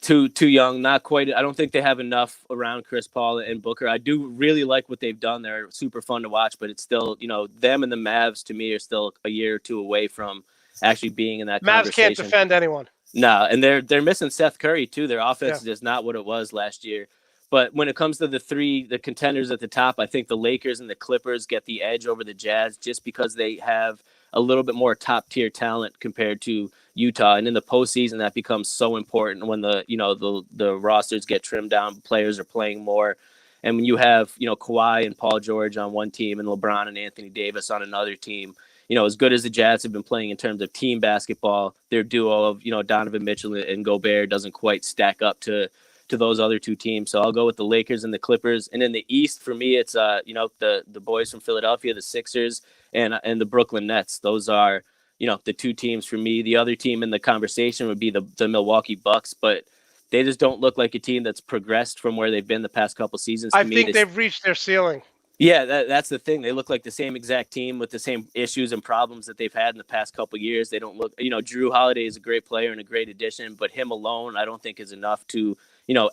too young. Not quite. I don't think they have enough around Chris Paul and Booker. I do really like what they've done. They're super fun to watch, but it's still, them and the Mavs to me are still a year or 2 away from actually being in that conversation. Mavs can't defend anyone. No, and they're missing Seth Curry too. Their offense is just not what it was last year. But when it comes to the contenders at the top, I think the Lakers and the Clippers get the edge over the Jazz just because they have a little bit more top tier talent compared to Utah. And in the postseason, that becomes so important when the rosters get trimmed down, players are playing more. And when you have, Kawhi and Paul George on one team and LeBron and Anthony Davis on another team, as good as the Jazz have been playing in terms of team basketball, their duo of, Donovan Mitchell and Gobert doesn't quite stack up to those other 2 teams. So I'll go with the Lakers and the Clippers. And in the East, for me, it's, the boys from Philadelphia, the Sixers and the Brooklyn Nets. Those are, the 2 teams for me. The other team in the conversation would be the Milwaukee Bucks, but they just don't look like a team that's progressed from where they've been the past couple seasons. I think they've reached their ceiling. Yeah, that's the thing. They look like the same exact team with the same issues and problems that they've had in the past couple of years. They don't look, Drew Holiday is a great player and a great addition, but him alone, I don't think is enough to,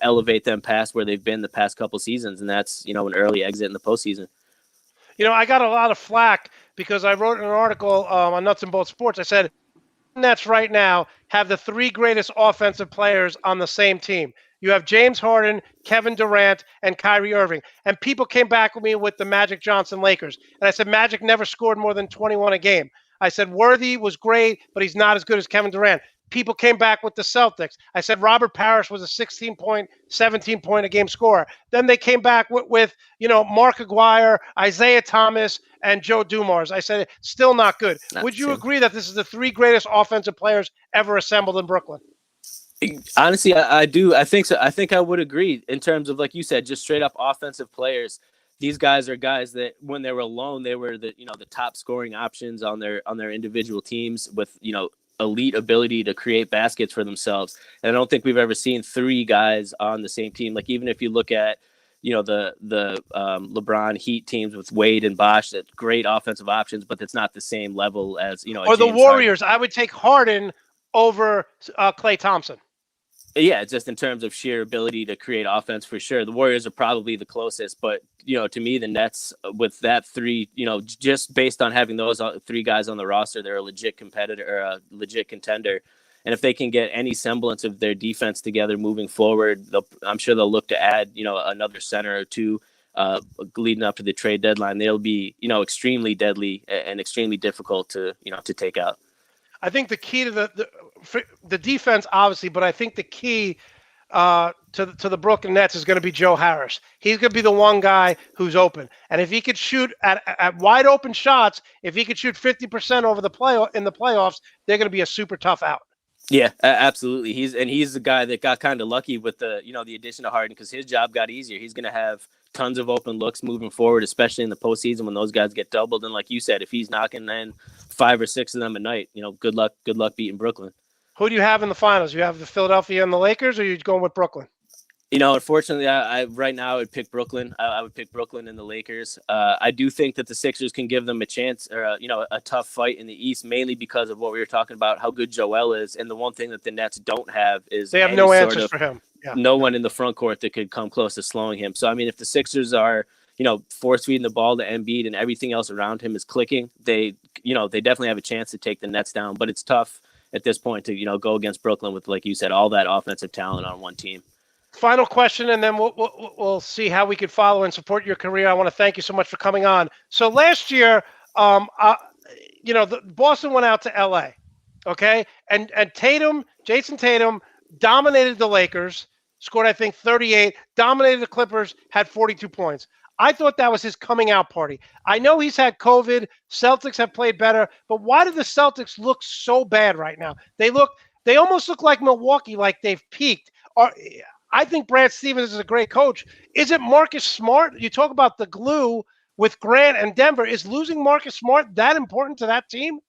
elevate them past where they've been the past couple seasons. And that's, an early exit in the postseason. I got a lot of flack because I wrote an article on Nuts and Bolts Sports. I said, Nets right now have the 3 greatest offensive players on the same team. You have James Harden, Kevin Durant, and Kyrie Irving. And people came back with me with the Magic Johnson Lakers. And I said, Magic never scored more than 21 a game. I said, Worthy was great, but he's not as good as Kevin Durant. People came back with the Celtics. I said Robert Parrish was a 16-point, 17-point a game scorer. Then they came back with Mark Aguirre, Isaiah Thomas, and Joe Dumars. I said, still not good. Would you agree that this is the 3 greatest offensive players ever assembled in Brooklyn? Honestly, I do. I think so. I think I would agree in terms of, like you said, just straight up offensive players. These guys are guys that when they were alone, they were the top scoring options on their individual teams with, elite ability to create baskets for themselves. And I don't think we've ever seen 3 guys on the same team. Like, even if you look at, the LeBron Heat teams with Wade and Bosh, that's great offensive options, but it's not the same level as, or the Warriors. Harden. I would take Harden over Klay Thompson. Yeah, just in terms of sheer ability to create offense, for sure. The Warriors are probably the closest, but, to me, the Nets with that 3, just based on having those 3 guys on the roster, they're a legit competitor or a legit contender. And if they can get any semblance of their defense together moving forward, I'm sure they'll look to add, another center or 2 leading up to the trade deadline. They'll be, extremely deadly and extremely difficult to take out. I think the key to the defense, obviously, but I think the key to the Brooklyn Nets is going to be Joe Harris. He's going to be the one guy who's open, and if he could shoot at wide open shots, if he could shoot 50% over in the playoffs, they're going to be a super tough out. Yeah, absolutely. He's the guy that got kind of lucky with the addition of Harden, because his job got easier. He's going to have tons of open looks moving forward, especially in the postseason when those guys get doubled. And like you said, if he's knocking in 5 or 6 of them a night, good luck beating Brooklyn. Who do you have in the finals? You have the Philadelphia and the Lakers, or are you going with Brooklyn? Unfortunately, I right now I would pick Brooklyn. I would pick Brooklyn and the Lakers. I do think that the Sixers can give them a chance, or a tough fight in the East, mainly because of what we were talking about, how good Joel is. And the one thing that the Nets don't have is they have no answers for him. Yeah. No one in the front court that could come close to slowing him. So, I mean, if the Sixers are, force feeding the ball to Embiid and everything else around him is clicking, they definitely have a chance to take the Nets down. But it's tough at this point to, go against Brooklyn with, like you said, all that offensive talent on one team. Final question, and then we'll see how we could follow and support your career. I want to thank you so much for coming on. So last year, the Boston went out to L.A., okay? And Jason Tatum dominated the Lakers, scored, I think, 38, dominated the Clippers, had 42 points. I thought that was his coming out party. I know he's had COVID. Celtics have played better, but why do the Celtics look so bad right now? They almost look like Milwaukee, like they've peaked. I think Brad Stevens is a great coach. Is it Marcus Smart? You talk about the glue with Grant and Denver. Is losing Marcus Smart that important to that team?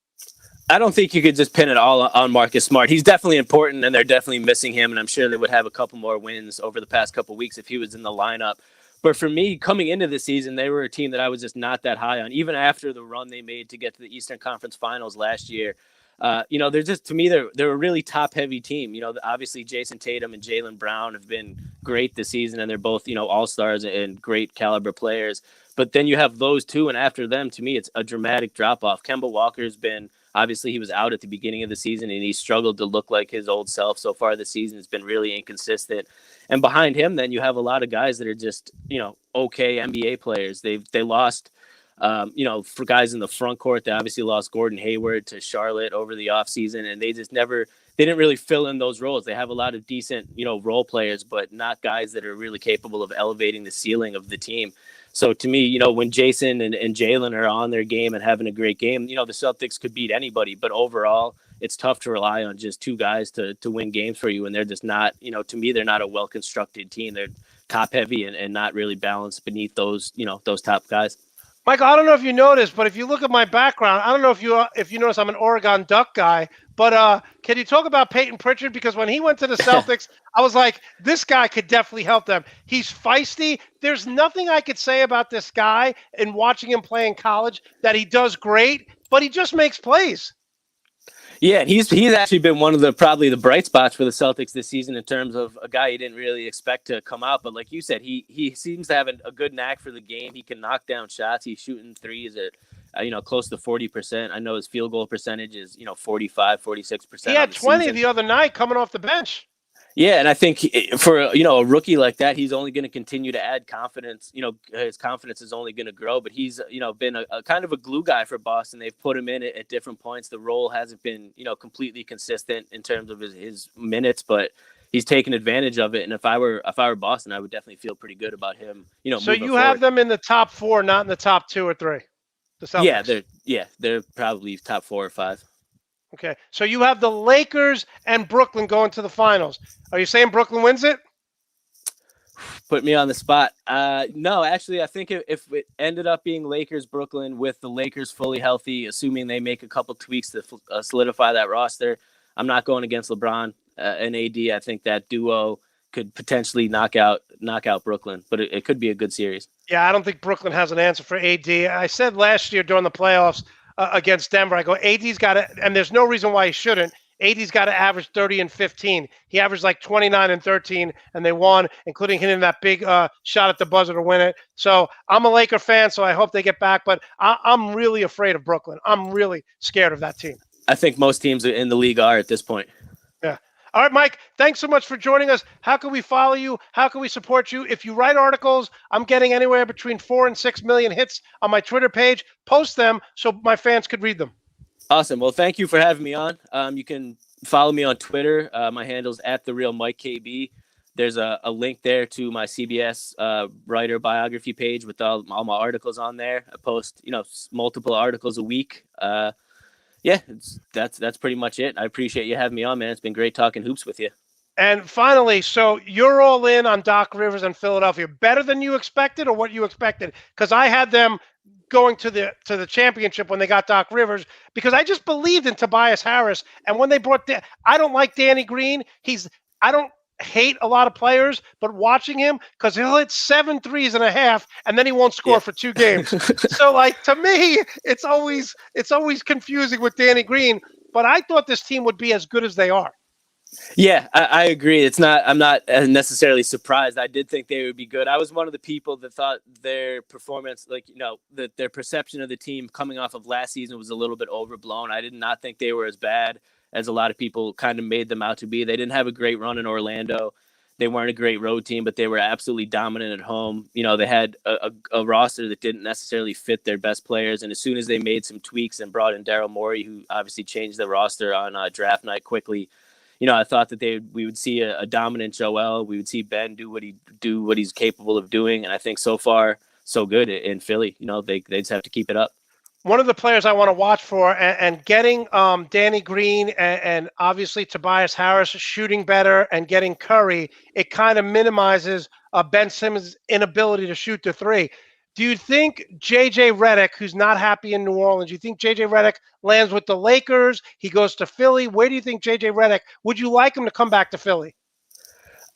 I don't think you could just pin it all on Marcus Smart. He's definitely important, and they're definitely missing him, and I'm sure they would have a couple more wins over the past couple of weeks if he was in the lineup. But for me, coming into the season, they were a team that I was just not that high on, even after the run they made to get to the Eastern Conference Finals last year. They're just, to me, they're a really top-heavy team. Obviously Jason Tatum and Jaylen Brown have been great this season, and they're both, all-stars and great caliber players. But then you have those two, and after them, to me, it's a dramatic drop-off. Kemba Walker's been, obviously he was out at the beginning of the season, and he struggled to look like his old self so far this season. It's been really inconsistent. And behind him, then you have a lot of guys that are just, okay NBA players. They lost, for guys in the front court. They obviously lost Gordon Hayward to Charlotte over the offseason, and they didn't really fill in those roles. They have a lot of decent, role players, but not guys that are really capable of elevating the ceiling of the team. So to me, when Jason and Jaylen are on their game and having a great game, the Celtics could beat anybody. But overall, it's tough to rely on just two guys to win games for you. And they're just not, to me, they're not a well-constructed team. They're top heavy and not really balanced beneath those top guys. Michael, I don't know if you noticed, but if you look at my background, I don't know if you notice I'm an Oregon Duck guy, but can you talk about Peyton Pritchard? Because when he went to the Celtics, I was like, this guy could definitely help them. He's feisty. There's nothing I could say about this guy in watching him play in college that he does great, but he just makes plays. Yeah, he's actually been one of probably the bright spots for the Celtics this season in terms of a guy you didn't really expect to come out. But like you said, he seems to have a good knack for the game. He can knock down shots. He's shooting threes at close to 40%. I know his field goal percentage is 45, 46%. He had 20 the other night coming off the bench. Yeah, and I think for a rookie like that, he's only going to continue to add confidence. His confidence is only going to grow. But he's been a kind of a glue guy for Boston. They've put him in at different points. The role hasn't been completely consistent in terms of his minutes, but he's taken advantage of it. And if I were Boston, I would definitely feel pretty good about him. So you have them in the top 4, not in the top 2 or 3. The Celtics. They're probably top 4 or 5. Okay, so you have the Lakers and Brooklyn going to the finals. Are you saying Brooklyn wins it? Put me on the spot. No, actually, I think if it ended up being Lakers-Brooklyn with the Lakers fully healthy, assuming they make a couple tweaks to solidify that roster, I'm not going against LeBron and AD. I think that duo could potentially knock out Brooklyn, but it could be a good series. Yeah, I don't think Brooklyn has an answer for AD. I said last year during the playoffs, against Denver, I go, AD's got to, and there's no reason why he shouldn't. AD's got to average 30 and 15. He averaged like 29 and 13, and they won, including hitting that big shot at the buzzer to win it. So I'm a Laker fan, so I hope they get back, but I'm really afraid of Brooklyn. I'm really scared of that team. I think most teams in the league are at this point. Yeah. All right, Mike, thanks so much for joining us. How can we follow you? How can we support you? If you write articles, I'm getting anywhere between 4 and 6 million hits on my Twitter page. Post them so my fans could read them. Awesome. Well, thank you for having me on. You can follow me on Twitter. My handle's @TheRealMikeKB. There's a link there to my CBS writer biography page with all my articles on there. I post, multiple articles a week. That's pretty much it. I appreciate you having me on, man. It's been great talking hoops with you. And finally, so you're all in on Doc Rivers and Philadelphia. Better than you expected or what you expected? Because I had them going to the championship when they got Doc Rivers because I just believed in Tobias Harris. And when they brought I don't like Danny Green. I don't hate a lot of players, but watching him, because he'll hit 7 threes and a half and then he won't score for 2 games. So to me, it's always confusing with Danny Green, but I thought this team would be as good as they are. Yeah, I agree. I'm not necessarily surprised. I did think they would be good. I was one of the people that thought their performance, their perception of the team coming off of last season was a little bit overblown. I did not think they were as bad as a lot of people kind of made them out to be. They didn't have a great run in Orlando. They weren't a great road team, but they were absolutely dominant at home. They had a roster that didn't necessarily fit their best players. And as soon as they made some tweaks and brought in Daryl Morey, who obviously changed the roster on draft night quickly, I thought that we would see a dominant Joel. We would see Ben do what he's capable of doing. And I think so far, so good in Philly. They just have to keep it up. One of the players I want to watch for and getting Danny Green and obviously Tobias Harris shooting better and getting Curry, it kind of minimizes Ben Simmons' inability to shoot the three. Do you think J.J. Redick, who's not happy in New Orleans, do you think J.J. Redick lands with the Lakers? He goes to Philly. Where do you think J.J. Redick, would you like him to come back to Philly?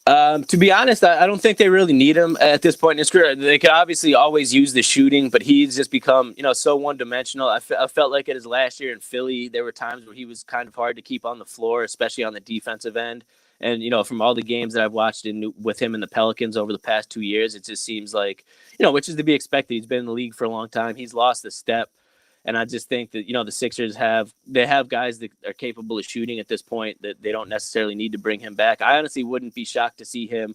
To be honest, I don't think they really need him at this point in his career. They could obviously always use the shooting, but he's just become, so one-dimensional. I felt like at his last year in Philly, there were times where he was kind of hard to keep on the floor, especially on the defensive end. And, from all the games that I've watched with him in the Pelicans over the past 2 years, it just seems like, which is to be expected. He's been in the league for a long time. He's lost a step. And I just think that, the Sixers have guys that are capable of shooting at this point that they don't necessarily need to bring him back. I honestly wouldn't be shocked to see him,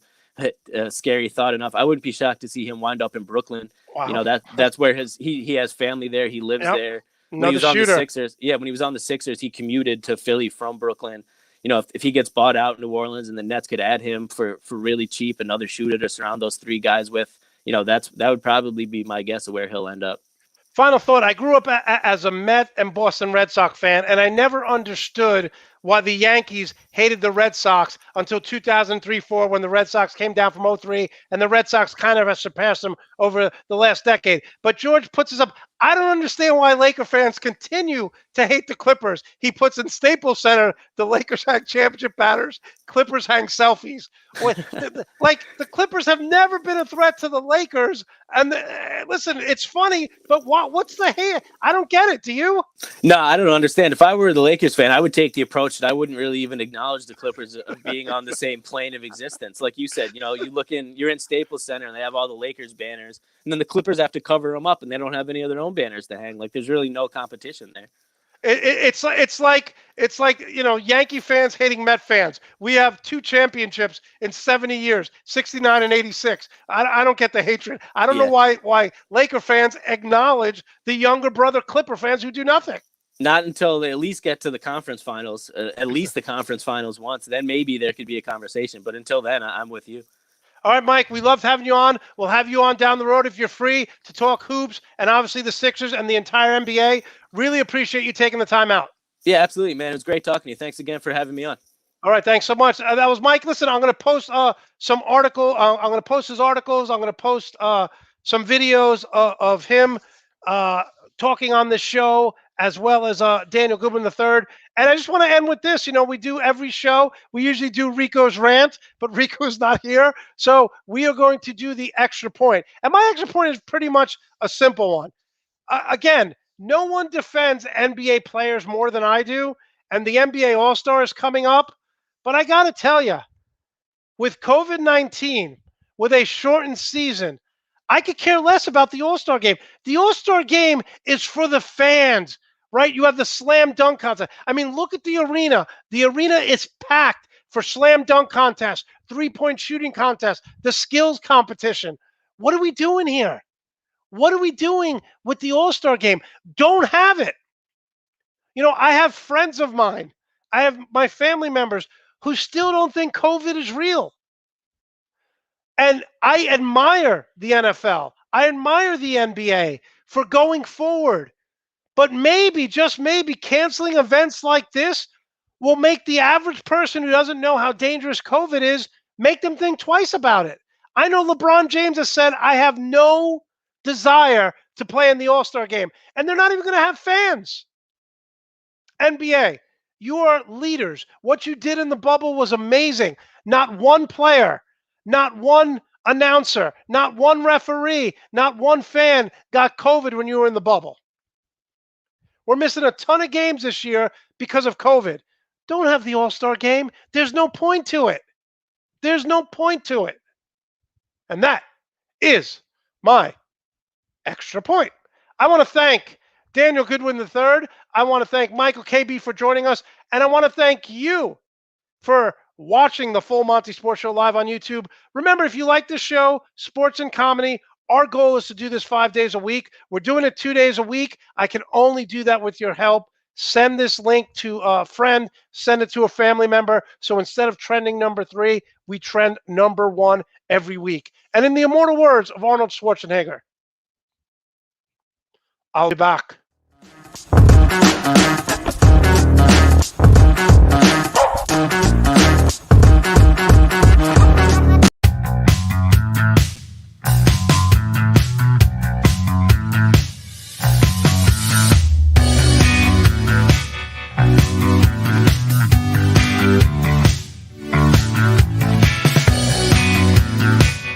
scary thought enough, I wouldn't be shocked to see him wind up in Brooklyn. Wow. That's where he has family there. He lives there. When he was on the Sixers, when he was on the Sixers, he commuted to Philly from Brooklyn. If he gets bought out in New Orleans and the Nets could add him for really cheap, another shooter to surround those 3 guys with, that would probably be my guess of where he'll end up. Final thought. I grew up as a Met and Boston Red Sox fan, and I never understood why the Yankees hated the Red Sox until 2003-04 when the Red Sox came down from 2003, and the Red Sox kind of have surpassed them over the last decade. But George puts us up. I don't understand why Laker fans continue to hate the Clippers. He puts in Staples Center, the Lakers hang championship banners, Clippers hang selfies. The Clippers have never been a threat to the Lakers. And listen, it's funny, but what's the hate? I don't get it. Do you? No, I don't understand. If I were the Lakers fan, I would take the approach that I wouldn't really even acknowledge the Clippers being on the same plane of existence. Like you said, you're in Staples Center and they have all the Lakers banners, and then the Clippers have to cover them up and they don't have any of their own banners to hang. Like there's really no competition there. It's like Yankee fans hating Met fans. We have 2 championships in 70 years, 69 and 86. I don't get the hatred. I don't know why Laker fans acknowledge the younger brother Clipper fans who do nothing. Not until they at least get to the conference finals, at least the conference finals once. Then maybe there could be a conversation. But until then, I'm with you. All right, Mike, we loved having you on. We'll have you on down the road if you're free to talk hoops and obviously the Sixers and the entire NBA. Really appreciate you taking the time out. Yeah, absolutely, man. It was great talking to you. Thanks again for having me on. All right, thanks so much. That was Mike. Listen, I'm going to post some article. I'm going to post his articles. I'm going to post some videos of him talking on this show, as well as Daniel Goodwin III. And I just want to end with this. We do every show. We usually do Rico's rant, but Rico's not here. So we are going to do the extra point. And my extra point is pretty much a simple one. Again, no one defends NBA players more than I do. And the NBA All-Star is coming up. But I got to tell you, with COVID-19, with a shortened season, I could care less about the All-Star game. The All-Star game is for the fans, right? You have the slam dunk contest. I mean, look at the arena. The arena is packed for slam dunk contests, 3-point shooting contests, the skills competition. What are we doing here? What are we doing with the All-Star game? Don't have it. I have friends of mine, I have my family members who still don't think COVID is real. And I admire the NFL. I admire the NBA for going forward. But maybe, just maybe, canceling events like this will make the average person who doesn't know how dangerous COVID is, make them think twice about it. I know LeBron James has said, I have no desire to play in the All-Star game. And they're not even going to have fans. NBA, you are leaders. What you did in the bubble was amazing. Not one player, not one announcer, not one referee, not one fan got COVID when you were in the bubble. We're missing a ton of games this year because of COVID. Don't have the All-Star game. There's no point to it. There's no point to it. And that is my extra point. I want to thank Daniel Goodwin III. I want to thank Michael KB for joining us. And I want to thank you for watching the full Monte Sports Show live on YouTube. Remember, if you like this show, sports and comedy, our goal is to do this 5 days a week. We're doing it 2 days a week. I can only do that with your help. Send this link to a friend. Send it to a family member. So instead of trending number 3, we trend number 1 every week. And in the immortal words of Arnold Schwarzenegger, I'll be back.